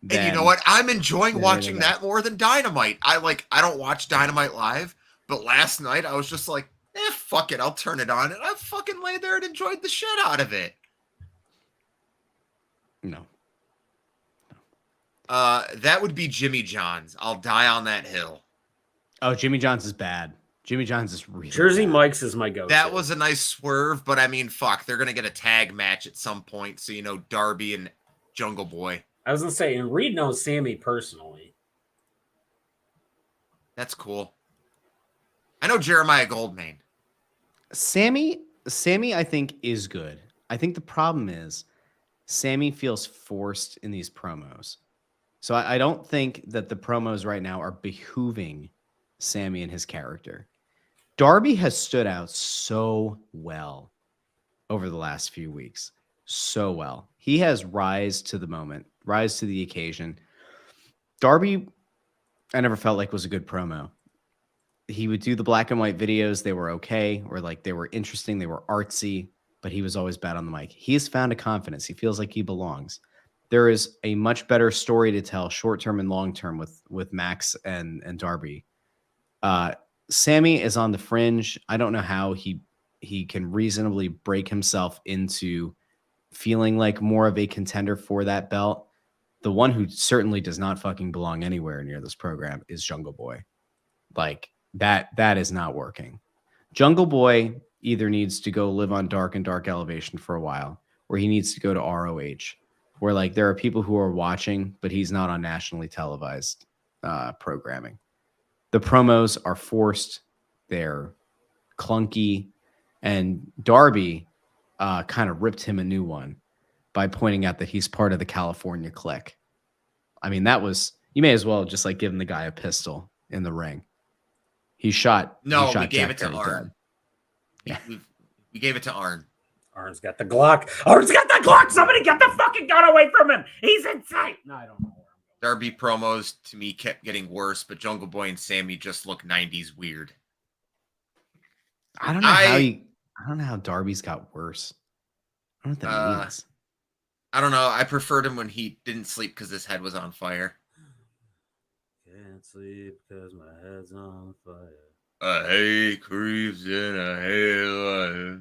And you know what? I'm enjoying watching that more than Dynamite. I don't watch Dynamite live, but last night I was just like, fuck it, I'll turn it on. And I fucking lay there and enjoyed the shit out of it. No. That would be Jimmy John's. I'll die on that hill. Oh, Jimmy John's is bad. Jimmy John's is really Jersey bad. Mike's is my go-to. That was a nice swerve, but I mean, fuck, they're gonna get a tag match at some point. So Darby and Jungle Boy. I was gonna say, and Reed knows Sammy personally. That's cool. I know Jeremiah Goldmain. Sammy, I think is good. I think the problem is Sammy feels forced in these promos. So I don't think that the promos right now are behooving Sammy and his character. Darby has stood out so well over the last few weeks. So well. He has rise to the moment, rise to the occasion. Darby, I never felt like was a good promo. he would do the black and white videos. They were okay, or like they were interesting, they were artsy, but he was always bad on the mic. He has found a confidence. He feels like he belongs. There is a much better story to tell, short term and long term, with Max and Darby. Sammy is on the fringe. I don't know how he can reasonably break himself into feeling like more of a contender for that belt. The one who certainly does not fucking belong anywhere near this program is Jungle Boy. Like that is not working. Jungle Boy either needs to go live on dark elevation for a while, or he needs to go to ROH, where like there are people who are watching, but he's not on nationally televised programming. The promos are forced, they're clunky, and Darby kind of ripped him a new one by pointing out that he's part of the California clique. I mean, that was, you may as well just like give him the guy a pistol in the ring. He shot. We gave it to Arn. Yeah. We gave it to Arn. Arn's got the Glock. Arn's got the Glock. Somebody get the fucking gun away from him. He's inside. No, I don't know. Darby promos to me kept getting worse, but Jungle Boy and Sammy just look 90s weird. I don't know how Darby's got worse. I don't know what that means. I don't know. I preferred him when he didn't sleep because his head was on fire. Can't sleep because my head's on fire. I hate creeps and I hate life.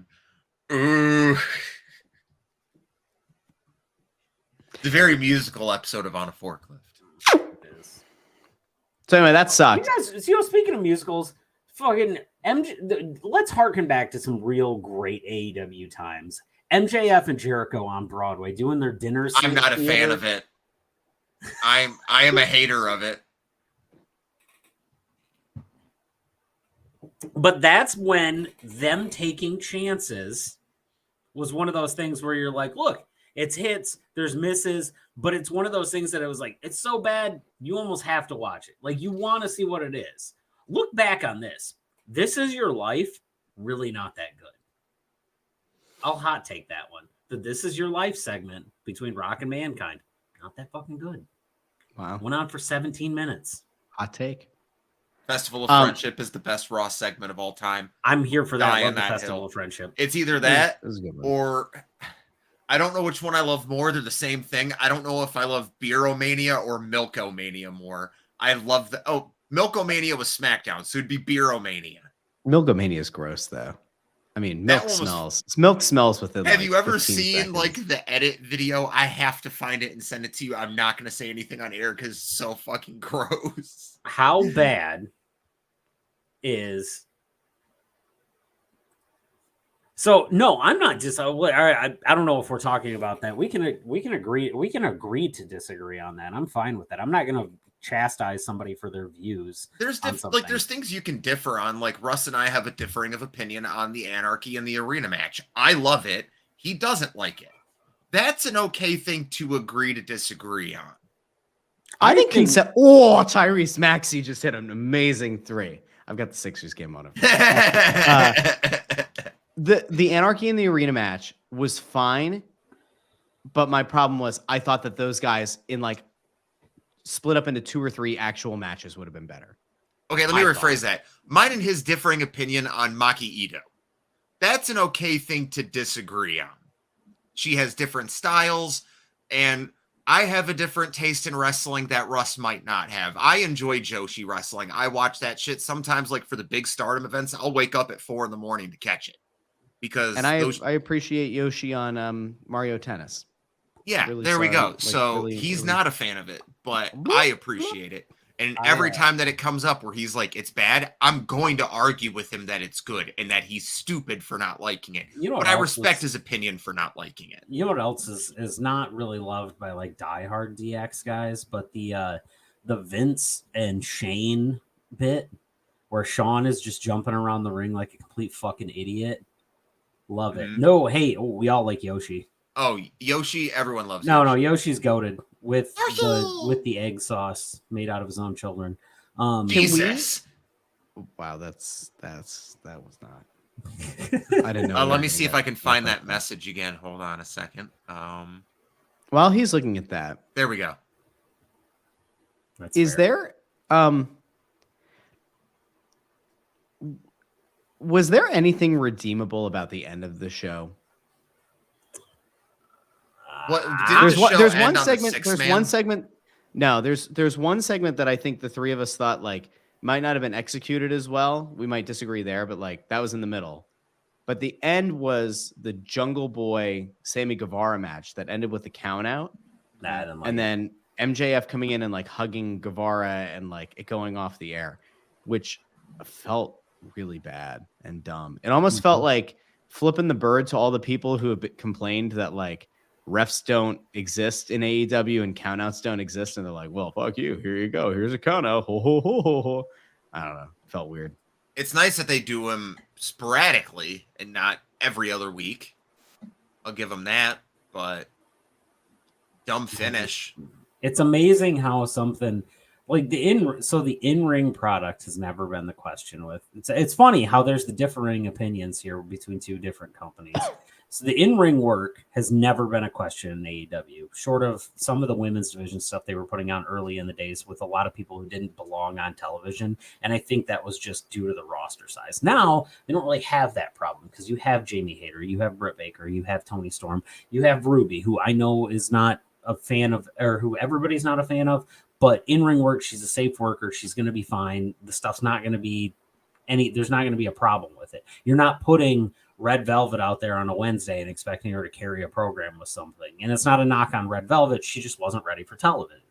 Ooh. It's a very musical episode of On a Forklift. It is. So anyway, that sucked. You guys, speaking of musicals, fucking let's harken back to some real great AEW times. MJF and Jericho on Broadway doing their dinner scene. I'm not a fan of it. I am a hater of it. But that's when them taking chances was one of those things where you're like, look, it's hits, there's misses, but it's one of those things that it was like, it's so bad, you almost have to watch it. Like, you want to see what it is. Look back on this. This Is Your Life, really not that good. I'll hot take that one. The This Is Your Life segment between Rock and Mankind, not that fucking good. Wow. Went on for 17 minutes. Hot take. Festival of Friendship is the best Raw segment of all time. I'm here for that. Die I love on the that Festival hill. of Friendship. It's either that It was a good one. or I don't know which one I love more. They're the same thing. I don't know if I love Beeromania or Milkomania more. I love Milkomania was SmackDown, so it'd be Beeromania. Milkomania is gross, though. I mean, That milk one was- smells. Milk smells within. Have like, you ever 15 seen seconds. like the edit video? I have to find it and send it to you. I'm not going to say anything on air because it's so fucking gross. How bad is so? No, I'm not just. I don't know if we're talking about that. We can agree. We can agree to disagree on that. I'm fine with that. I'm not going to chastise somebody for their views. There's on something. there's things you can differ on. Like Russ and I have a differing of opinion on the Anarchy and the arena match. I love it. He doesn't like it. That's an okay thing to agree to disagree on. I think Tyrese Maxey just hit an amazing 3. I've got the Sixers game on him. The Anarchy in the arena match was fine, but my problem was I thought that those guys in like split up into 2 or 3 actual matches would have been better. Okay, let me rephrase that. Mine and his differing opinion on Maki Ito. That's an okay thing to disagree on. She has different styles, and I have a different taste in wrestling that Russ might not have. I enjoy Joshi wrestling. I watch that shit sometimes, like for the big Stardom events. I'll wake up at 4 a.m. to catch it because I appreciate Yoshi on Mario Tennis. Yeah, really there we sorry. go. Like, So really, he's really- not a fan of it, but I appreciate it. And every time that it comes up where he's like, it's bad, I'm going to argue with him that it's good and that he's stupid for not liking it. You know but what I else respect is- his opinion for not liking it. You know what else is not really loved by like diehard DX guys, but the Vince and Shane bit where Sean is just jumping around the ring like a complete fucking idiot. Love it. Mhm. No, hey, we all like Yoshi. Oh, Yoshi, everyone loves No, Yoshi. Yoshi's goated with the egg sauce made out of his own children. Jesus. Wow, that was not. I didn't know. we Let were me gonna see if get I can find like that message again. Hold on a second. While he's looking at that, There we go. That's is fair. there Was there anything redeemable about the end of the show? What did the show There's end one on segment. the six There's man? one segment. No, there's one segment that I think the three of us thought like might not have been executed as well. We might disagree there, but like that was in the middle. But the end was the Jungle Boy Sammy Guevara match that ended with the count out. Nah, I didn't like And it. then MJF coming in and like hugging Guevara and like it going off the air, which felt really bad and dumb. It almost felt like flipping the bird to all the people who have complained that like refs don't exist in AEW and countouts don't exist. And they're like, well, fuck you. Here you go. Here's a count out. Ho, ho, ho, ho, ho. I don't know. Felt weird. It's nice that they do them sporadically and not every other week. I'll give them that, but dumb finish. It's amazing how something like the in-ring product has never been the question with. It's funny how there's the differing opinions here between two different companies. So the in-ring work has never been a question in AEW, short of some of the women's division stuff they were putting on early in the days with a lot of people who didn't belong on television. And I think that was just due to the roster size. Now, they don't really have that problem because you have Jamie Hayter, you have Britt Baker, you have Toni Storm, you have Ruby, who I know is not a fan of, or who everybody's not a fan of, but in-ring work, she's a safe worker. She's going to be fine. The stuff's not going to be there's not going to be a problem with it. You're not putting Red Velvet out there on a Wednesday and expecting her to carry a program with something. And it's not a knock on Red Velvet. She just wasn't ready for television.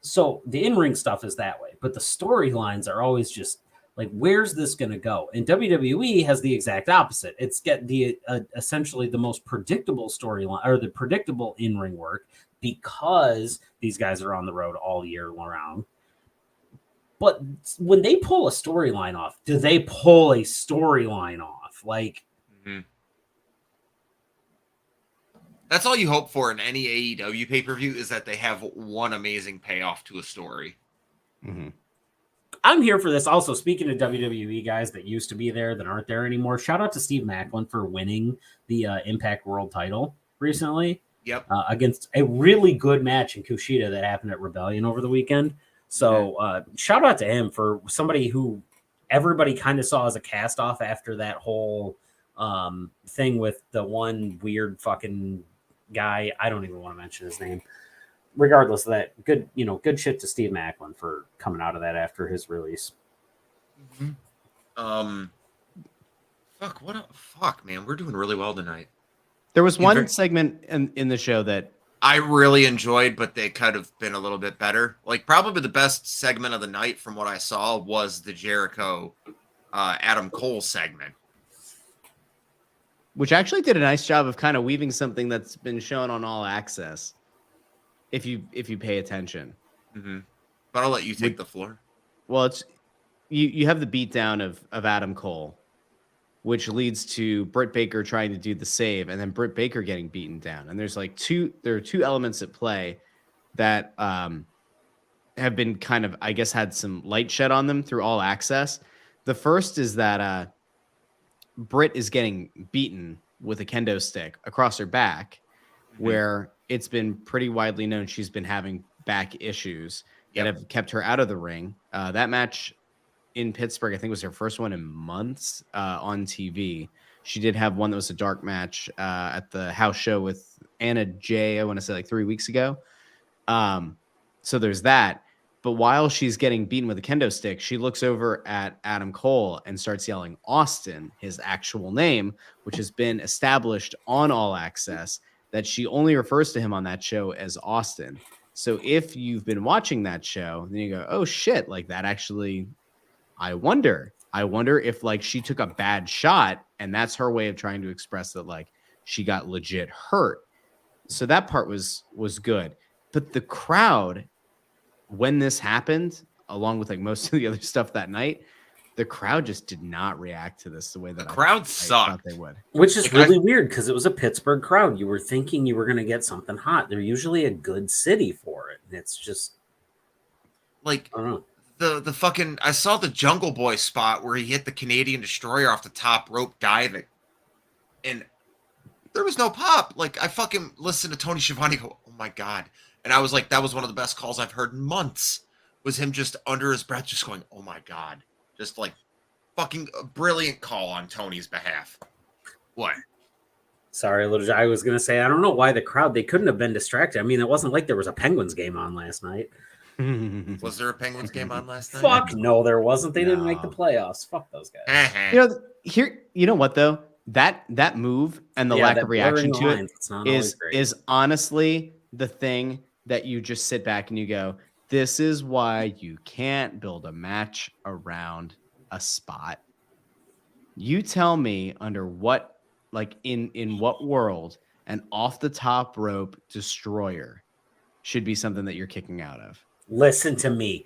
So the in-ring stuff is that way, but the storylines are always just like, where's this going to go? And WWE has the exact opposite. It's get the essentially the most predictable storyline or the predictable in-ring work because these guys are on the road all year round. But when they pull a storyline off, do they pull a storyline off? Like, that's all you hope for in any AEW pay-per-view is that they have one amazing payoff to a story. Mm-hmm. I'm here for this. Also, speaking of WWE guys that used to be there that aren't there anymore, shout out to Steve Macklin for winning the Impact World title recently. Yep. Against a really good match in Kushida that happened at Rebellion over the weekend. So shout out to him for somebody who everybody kind of saw as a cast off after that whole thing with the one weird fucking guy. I don't even want to mention his name. Regardless of that, good shit to Steve Macklin for coming out of that after his release. Fuck, man. We're doing really well tonight. There was one segment in the show that I really enjoyed, but they could have been a little bit better. Like, probably the best segment of the night from what I saw was the Jericho Adam Cole segment. which actually did a nice job of kind of weaving something that's been shown on All Access. If you pay attention. Mm-hmm. But I'll let you take the floor. Well, it's you have the beatdown of Adam Cole, which leads to Britt Baker trying to do the save, and then Britt Baker getting beaten down. And there's like there are two elements at play that have been kind of, I guess, had some light shed on them through All Access. The first is that Britt is getting beaten with a kendo stick across her back, where it's been pretty widely known she's been having back issues that have kept her out of the ring. That match in Pittsburgh, I think, was her first one in months on TV. She did have one that was a dark match at the house show with Anna Jay, I want to say like 3 weeks ago. So there's that. But while she's getting beaten with a kendo stick, she looks over at Adam Cole and starts yelling Austin, his actual name, which has been established on All Access, that she only refers to him on that show as Austin. So if you've been watching that show, then you go, oh shit, like that actually, I wonder if like she took a bad shot and that's her way of trying to express that like she got legit hurt. So that part was good. But the crowd, when this happened, along with like most of the other stuff that night, the crowd just did not react to this the way that the crowd I sucked. thought they would. Which is really weird because it was a Pittsburgh crowd. You were thinking you were going to get something hot. They're usually a good city for it. It's just like, I don't know. The fucking, I saw the Jungle Boy spot where he hit the Canadian Destroyer off the top rope diving, and there was no pop. Like, I fucking listened to Tony Schiavone go, oh my God. And I was like, that was one of the best calls I've heard in months, was him just under his breath just going, oh my God. Just like fucking brilliant call on Tony's behalf. What? Sorry, little. I was gonna say I don't know why the crowd they couldn't have been distracted. I mean, it wasn't like there was a Penguins game on last night. Was there a Penguins game on last night? Fuck no, there wasn't. They didn't make the No. playoffs. Fuck those guys. You know what though? That move and the Yeah, lack that of reaction to blurring lines, it it's not always great. is honestly the thing that you just sit back and you go, this is why you can't build a match around a spot. You tell me under what, like in what world an off the top rope destroyer should be something that you're kicking out of. Listen to me,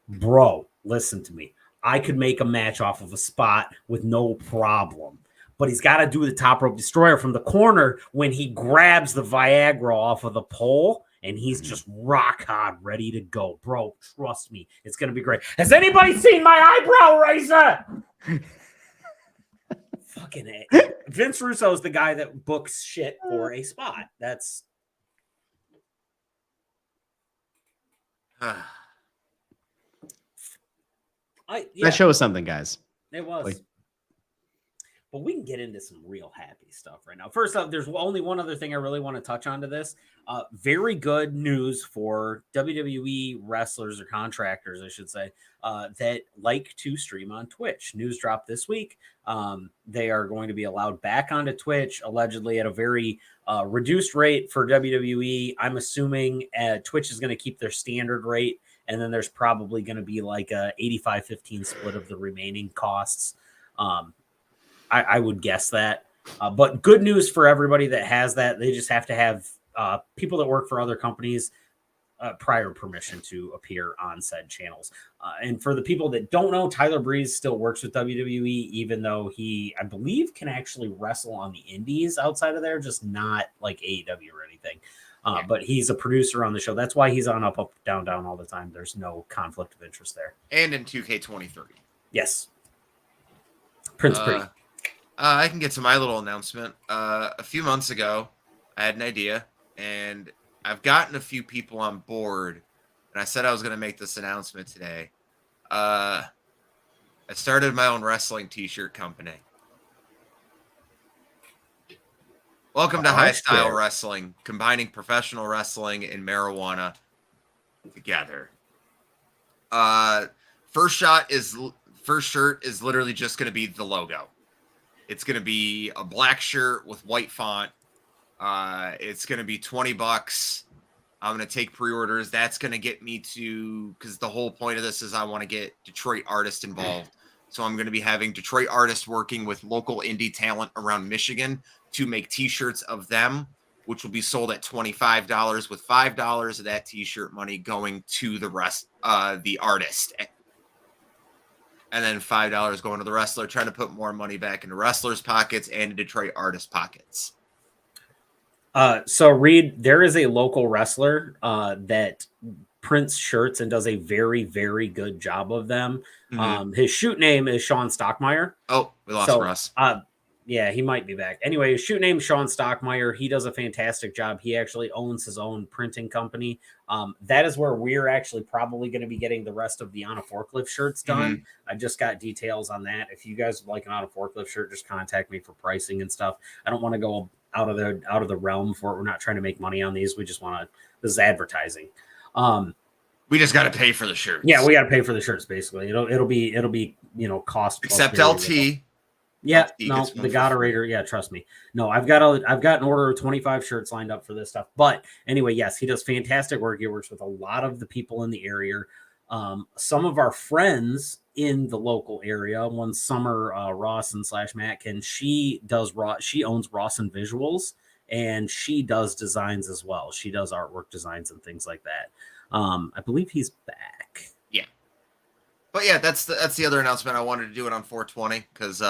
bro. Listen to me. I could make a match off of a spot with no problem. But he's got to do the top rope destroyer from the corner when he grabs the Viagra off of the pole and he's just rock hard, ready to go. Bro, trust me. It's going to be great. Has anybody seen my eyebrow razor? Fucking A. Vince Russo is the guy that books shit for a spot. That's... That show was something, guys. It was. Like, but we can get into some real happy stuff right now. First up, there's only one other thing I really want to touch on to this. Very good news for WWE wrestlers or contractors, I should say, that like to stream on Twitch. News dropped this week. They are going to be allowed back onto Twitch, allegedly at a very reduced rate for WWE. I'm assuming Twitch is going to keep their standard rate, and then there's probably going to be like a 85-15 split of the remaining costs. I would guess that. But good news for everybody that has that. They just have to have people that work for other companies prior permission to appear on said channels. And for the people that don't know, Tyler Breeze still works with WWE, even though he, I believe, can actually wrestle on the indies outside of there, just not like AEW or anything. But he's a producer on the show. That's why he's on Up, Up, Down, Down all the time. There's no conflict of interest there. And in 2K23. Yes. Prince Pretty. I can get to my little announcement. A few months ago, I had an idea, and I've gotten a few people on board, and I said I was going to make this announcement today. I started my own wrestling t-shirt company. Welcome to High Style Wrestling, combining professional wrestling and marijuana together. First shirt is literally just going to be the logo. It's going to be a black shirt with white font. It's going to be $20. I'm going to take pre-orders. That's going to get me to, because the whole point of this is I want to get Detroit artists involved. So I'm going to be having Detroit artists working with local indie talent around Michigan to make t-shirts of them, which will be sold at $25, with $5 of that t-shirt money going to the artist. And then $5 going to the wrestler, trying to put more money back into wrestlers' pockets and Detroit artists' pockets. So Reed, there is a local wrestler that prints shirts and does a very, very good job of them. Mm-hmm. His shoot name is Sean Stockmeyer. Oh, we lost Russ. Yeah, he might be back. Anyway, his shoot name Sean Stockmeyer. He does a fantastic job. He actually owns his own printing company. That is where we're actually probably going to be getting the rest of the On a Forklift shirts done. Mm-hmm. I just got details on that. If you guys would like an On a Forklift shirt, just contact me for pricing and stuff. I don't want to go out of the realm for it. We're not trying to make money on these. We just want to. This is advertising. We just got to pay for the shirts. Yeah, we got to pay for the shirts. Basically, it'll be cost except LT. Yeah, no, the Goderator. Yeah, trust me. No, I've got an order of 25 shirts lined up for this stuff. But anyway, yes, he does fantastic work. He works with a lot of the people in the area. Some of our friends in the local area. One Summer Rawson / Matkin. She owns Rawson Visuals, and she does designs as well. She does artwork designs and things like that. I believe he's back. Yeah, but yeah, that's the other announcement. I wanted to do it on 420 because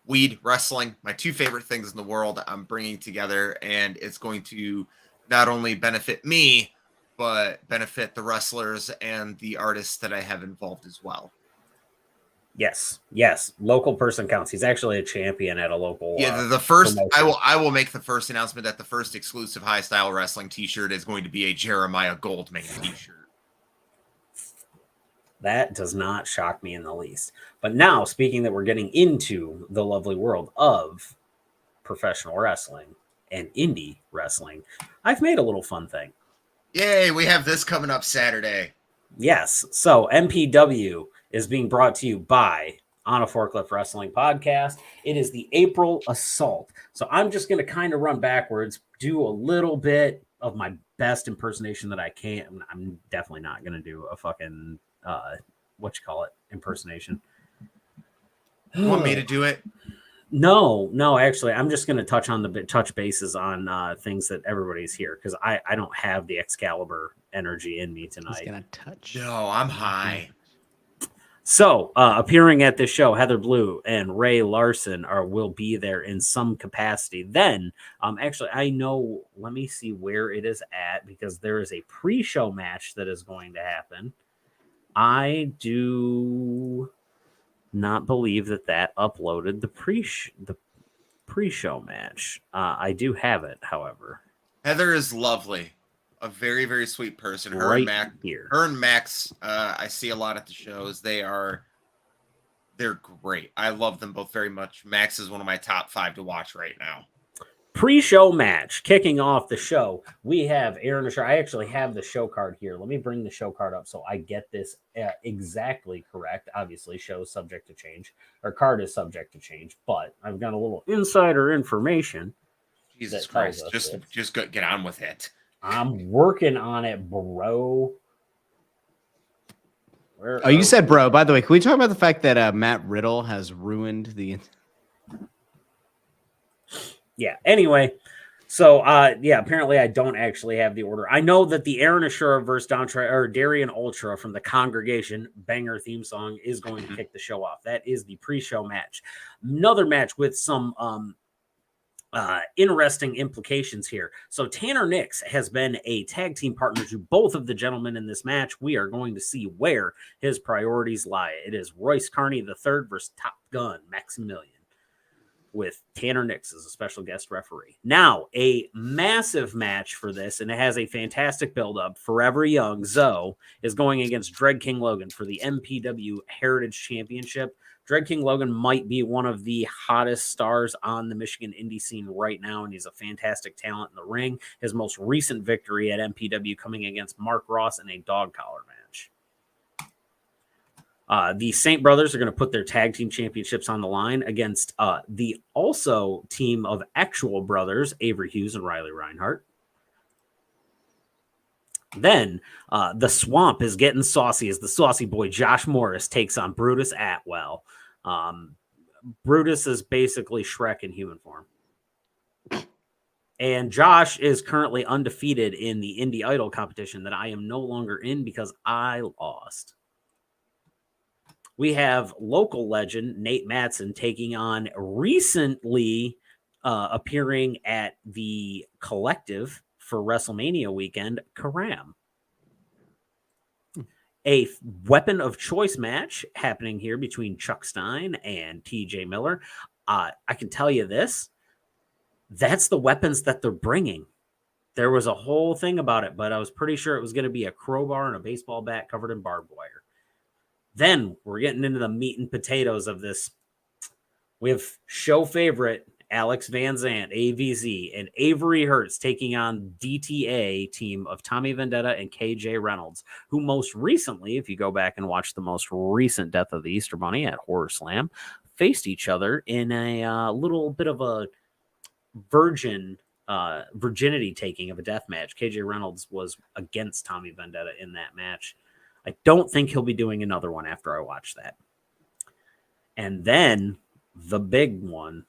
weed, wrestling, my two favorite things in the world, I'm bringing together, and it's going to not only benefit me, but benefit the wrestlers and the artists that I have involved as well. Yes. Local person counts. He's actually a champion at a local. Yeah, the first I will make the first announcement that the first exclusive High Style Wrestling t-shirt is going to be a Jeremiah Goldman t-shirt. That does not shock me in the least. But now, speaking that we're getting into the lovely world of professional wrestling and indie wrestling, I've made a little fun thing. Yay, we have this coming up Saturday. Yes. So MPW is being brought to you by On a Forklift Wrestling Podcast. It is the April Assault. So I'm just going to kind of run backwards, do a little bit of my best impersonation that I can. I'm definitely not going to do a fucking, impersonation. You want me to do it? No, actually, I'm just going to touch bases on things that everybody's here because I don't have the Excalibur energy in me tonight. He's gonna touch. No, I'm high. So, appearing at this show, Heather Blue and Ray Larson will be there in some capacity. Then, actually, I know. Let me see where it is at because there is a pre-show match that is going to happen. I do not believe that uploaded the pre-show match. I do have it, however. Heather is lovely, a very, very sweet person. Her Right and Max, here. her and Max, I see a lot at the shows. They're great. I love them both very much. Max is one of my top 5 to watch right now. Pre-show match kicking off the show. We have Aaron Ashar. I actually have the show card here. Let me bring the show card up so I get this exactly correct. Obviously, show is subject to change. Our card is subject to change, but I've got a little insider information. Jesus Christ! Just get on with it. I'm working on it, bro. You said bro. By the way, can we talk about the fact that Matt Riddle has ruined the? Yeah. Anyway, so apparently I don't actually have the order. I know that the Aaron Ashura versus Darian Ultra from the Congregation banger theme song is going to kick the show off. That is the pre-show match. Another match with some interesting implications here. So Tanner Nix has been a tag team partner to both of the gentlemen in this match. We are going to see where his priorities lie. It is Royce Carney III versus Top Gun Maximilian, with Tanner Nix as a special guest referee. Now, a massive match for this, and it has a fantastic build-up. Forever Young, Zoe, is going against Dread King Logan for the MPW Heritage Championship. Dread King Logan might be one of the hottest stars on the Michigan indie scene right now, and he's a fantastic talent in the ring. His most recent victory at MPW coming against Mark Ross in a dog collar match. The Saint brothers are going to put their tag team championships on the line against the also team of actual brothers, Avery Hughes and Riley Reinhart. Then the Swamp is getting saucy as the saucy boy Josh Morris takes on Brutus Atwell. Brutus is basically Shrek in human form. And Josh is currently undefeated in the Indie Idol competition that I am no longer in because I lost. We have local legend Nate Matson taking on recently appearing at the Collective for WrestleMania weekend, Karam. A weapon of choice match happening here between Chuck Stein and TJ Miller. I can tell you this. That's the weapons that they're bringing. There was a whole thing about it, but I was pretty sure it was going to be a crowbar and a baseball bat covered in barbed wire. Then we're getting into the meat and potatoes of this. We have show favorite Alex Van Zant, AVZ, and Avery Hertz taking on DTA team of Tommy Vendetta and KJ Reynolds, who most recently, if you go back and watch the most recent Death of the Easter Bunny at Horror Slam, faced each other in a little bit of a virginity taking of a death match. KJ Reynolds was against Tommy Vendetta in that match. I don't think he'll be doing another one after I watch that. And then the big one,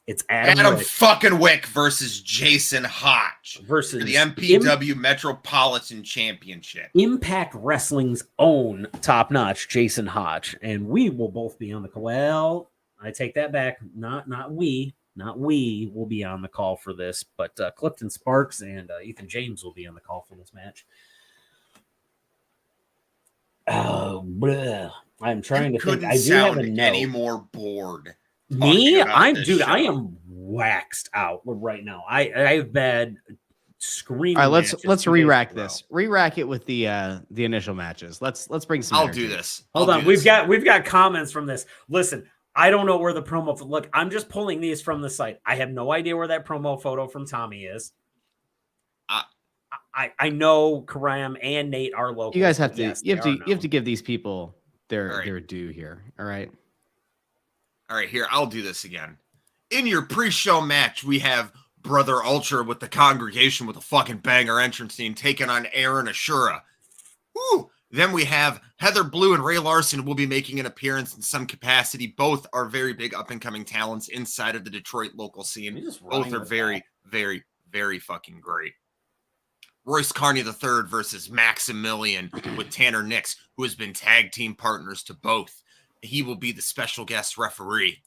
it's Adam fucking Wick versus Jason Hodge versus for the MPW Metropolitan Championship. Impact Wrestling's own top-notch Jason Hodge, and we will both be on the call. Well, I take that back. Not we will be on the call for this, but Clifton Sparks and Ethan James will be on the call for this match. I'm trying to think. I do have a note. Any more bored? Me? I am waxed out right now. I've had screaming. All right, matches let's 2 days in a re-rack row. this. Re-rack it with the initial matches. Let's bring some. I'll energy. do this. Hold I'll on, do we've this. got comments from this. Listen, I don't know where the promo. Look, I'm just pulling these from the site. I have no idea where that promo photo from Tommy is. I know Karam and Nate are local. You guys have to. Yes, you have they to give these people their All right. their due here. All right. All right, here, I'll do this again. In your pre-show match, we have Brother Ultra with the congregation with a fucking banger entrance theme taking on Aaron Ashura. Woo! Then we have Heather Blue and Ray Larson will be making an appearance in some capacity. Both are very big up-and-coming talents inside of the Detroit local scene. Both are very, very, very fucking great. Royce Carney III versus Maximilian with Tanner Nix, who has been tag team partners to both. He will be the special guest referee.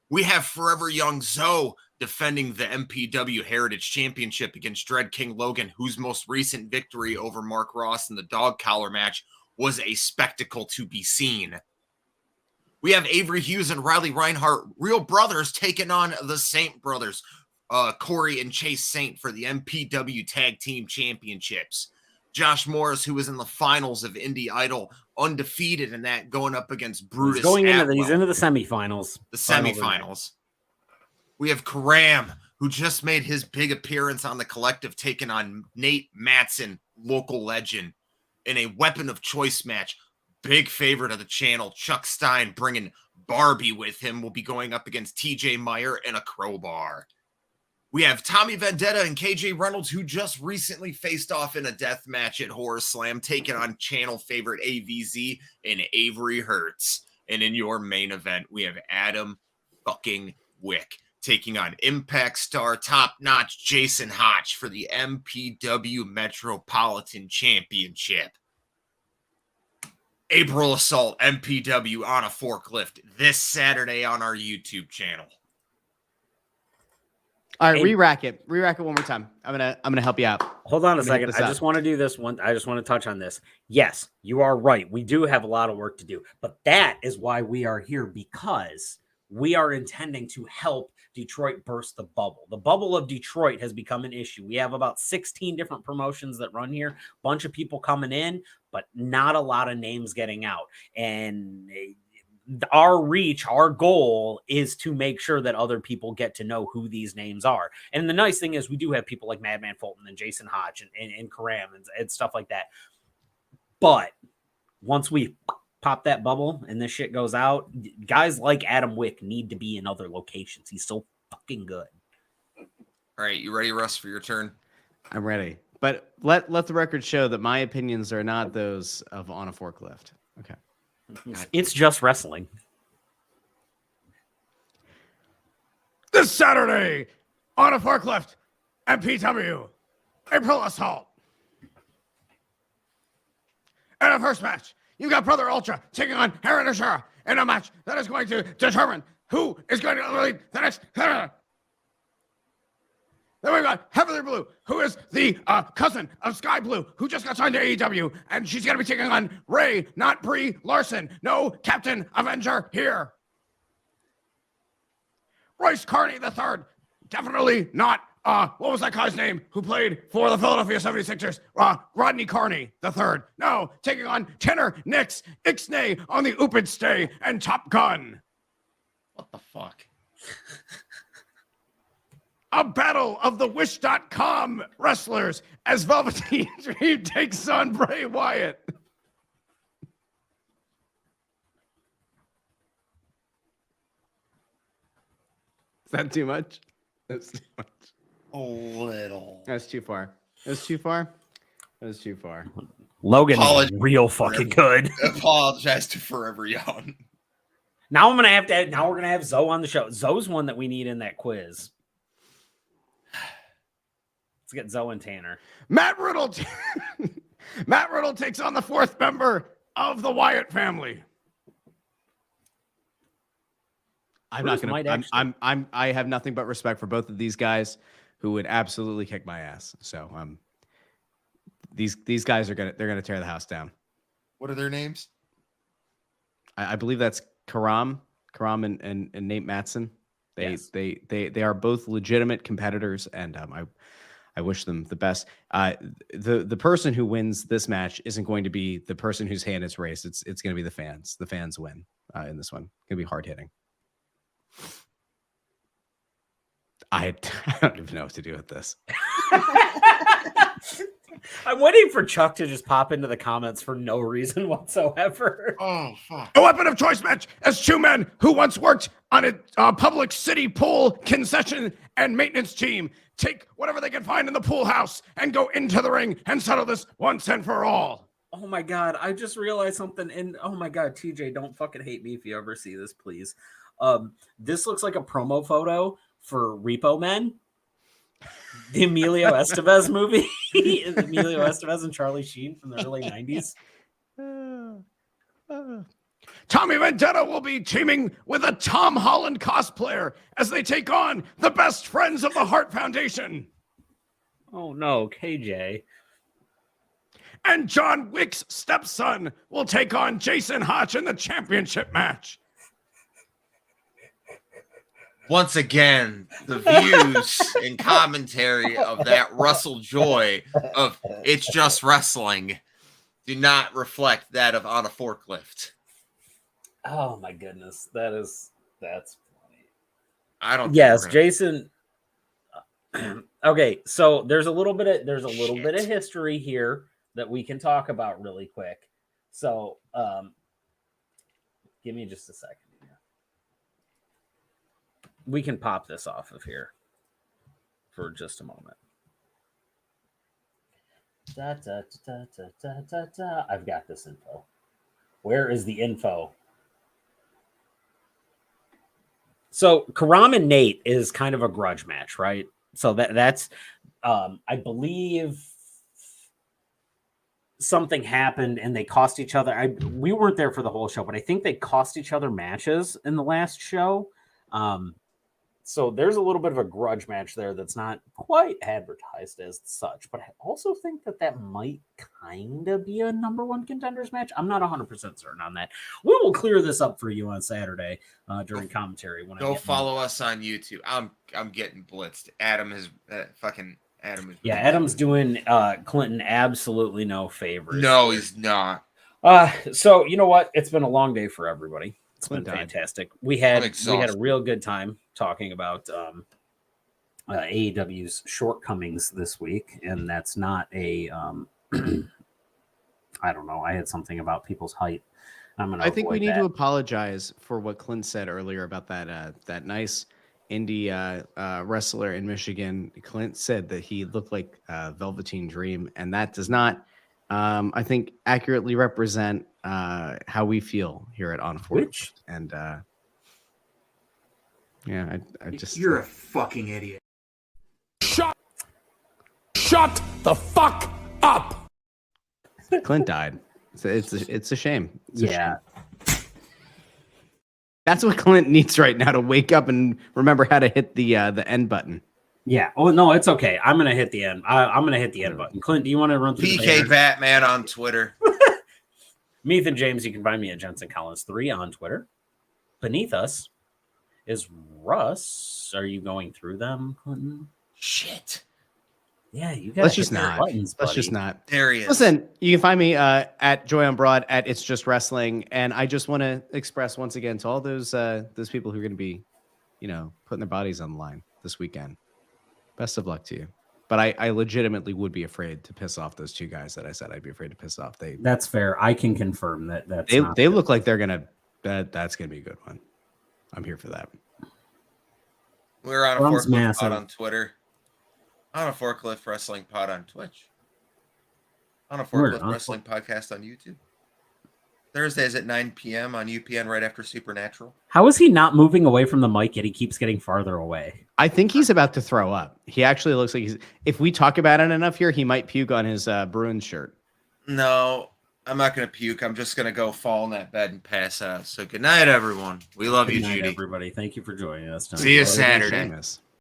We have Forever Young Zoe defending the MPW Heritage Championship against Dread King Logan, whose most recent victory over Mark Ross in the dog collar match was a spectacle to be seen. We have Avery Hughes and Riley Reinhart, real brothers, taking on the Saint brothers, Corey and Chase Saint, for the MPW Tag Team Championships. Josh Morris, who was in the finals of Indie Idol, undefeated in that, going up against Brutus. He's into the semifinals. The semifinals. We have Karam, who just made his big appearance on the Collective, taking on Nate Matson, local legend, in a weapon of choice match. Big favorite of the channel, Chuck Stein, bringing Barbie with him, will be going up against TJ Meyer and a crowbar. We have Tommy Vendetta and KJ Reynolds, who just recently faced off in a death match at Horror Slam, taking on channel favorite AVZ and Avery Hertz. And in your main event, we have Adam fucking Wick taking on Impact Star top-notch Jason Hotch for the MPW Metropolitan Championship. April Assault MPW on a Forklift this Saturday on our YouTube channel. All right, re-rack it one more time. I'm gonna help you out. Hold on a second. I just want to do this one. I just want to touch on this. Yes, you are right. We do have a lot of work to do, but that is why we are here, because we are intending to help Detroit burst the bubble. The bubble of Detroit has become an issue. We have about 16 different promotions that run here, bunch of people coming in, but not a lot of names getting out. And our reach, our goal is to make sure that other people get to know who these names are. And the nice thing is we do have people like Madman Fulton and Jason Hodge and Karam and stuff like that. But once we pop that bubble and this shit goes out, guys like Adam Wick need to be in other locations. He's so fucking good. All right, you ready, Russ, for your turn? I'm ready. But let the record show that my opinions are not those of On a Forklift. Okay. It's just wrestling. This Saturday on a Forklift, MPW, April Assault. And a first match, you've got Brother Ultra taking on Aaron Ashura in a match that is going to determine who is going to lead the next. Then we've got Heather Blue, who is the cousin of Sky Blue, who just got signed to AEW, and she's going to be taking on Ray, not Brie Larson. No Captain Avenger here. Royce Carney III, definitely not, what was that guy's name who played for the Philadelphia 76ers? Rodney Carney III. No, taking on Tanner Nix, Ixnay on the Oopid Stay, and Top Gun. What the fuck? A battle of the Wish.com wrestlers as Velveteen Dream takes on Bray Wyatt. Is that too much? That's too much. A little. That's too far. That's too far. That's too far. Logan is real fucking good. Apologize to Forever Young. Now we're gonna have Zoe on the show. Zoe's one that we need in that quiz. Let's get Zoe and Tanner. Matt Riddle takes on the fourth member of the Wyatt family. I'm not gonna. I have nothing but respect for both of these guys, who would absolutely kick my ass. So these guys are gonna tear the house down. What are their names? I believe that's Karam and Nate Matson. They are both legitimate competitors, and I wish them the best. The person who wins this match isn't going to be the person whose hand is raised. It's going to be the fans. The fans win in this one. It's going to be hard hitting. I don't even know what to do with this. I'm waiting for Chuck to just pop into the comments for no reason whatsoever. Oh, fuck. A weapon of choice match as two men who once worked on a public city pool concession and maintenance team take whatever they can find in the pool house and go into the ring and settle this once and for all. Oh my God, I just realized something. And oh my God, TJ, don't fucking hate me if you ever see this, please. This looks like a promo photo for Repo Men, the Emilio Estevez movie. Emilio Estevez and Charlie Sheen from the early 90s. Tommy Vendetta will be teaming with a Tom Holland cosplayer as they take on the best friends of the Hart Foundation. Oh no, KJ. And John Wick's stepson will take on Jason Hotch in the championship match. Once again, the views and commentary of that Russell Joy of It's Just Wrestling do not reflect that of On a Forklift. Oh my goodness, that's funny. I don't. Yes, Jason. Okay, so there's a little bit of history here that we can talk about really quick. So, give me just a second here. We can pop this off of here for just a moment. I've got this info. Where is the info? So Karam and Nate is kind of a grudge match, right? So that's I believe something happened and they cost each other. We weren't there for the whole show, but I think they cost each other matches in the last show. So there's a little bit of a grudge match there that's not quite advertised as such, but I also think that might kind of be a number one contenders match. I'm not 100% certain on that. We will clear this up for you on Saturday during commentary. When Go follow us on YouTube. I'm getting blitzed. Adam is Adam's doing Clinton absolutely no favors. No, he's not. So you know what? It's been a long day for everybody. It's been fantastic. We had a real good time talking about AEW's shortcomings this week, and that's not a I don't know. I had something about people's height. I think we need to apologize for what Clint said earlier about that nice indie wrestler in Michigan. Clint said that he looked like Velveteen Dream, and that does not, I think, accurately represent how we feel here at On Forge. And yeah, I just you're a fucking idiot. Shut the fuck up. Clint died. It's a shame. Yeah. That's what Clint needs right now, to wake up and remember how to hit the end button. Yeah. Oh no, it's okay. I'm gonna hit the end. I'm gonna hit the end button. Clint, do you want to run through PK Batman on Twitter? Me and James, you can find me at Jensen Collins 3 on Twitter. Beneath us is Russ. Are you going through them, Clinton? Shit. Yeah, you guys. Let's just not. Let's just not. There he is. Listen, you can find me at Joy on Broad at It's Just Wrestling, and I just want to express once again to all those people who are going to be, putting their bodies on the line this weekend. Best of luck to you. But I legitimately would be afraid to piss off those two guys that I said I'd be afraid to piss off. That's fair. I can confirm that. They look like they're gonna. That's gonna be a good one. I'm here for that. We're on a Forklift Pod on Twitter. On a Forklift Wrestling Pod on Twitch. On a Forklift Wrestling Podcast on YouTube. Thursdays at 9 p.m. on UPN right after Supernatural. How is he not moving away from the mic yet he keeps getting farther away? I think he's about to throw up. He actually looks like if we talk about it enough here, he might puke on his Bruins shirt. No, I'm not going to puke. I'm just going to go fall in that bed and pass out. So good night, everyone. We love you, Judy. Everybody. Thank you for joining us tonight. See you Saturday.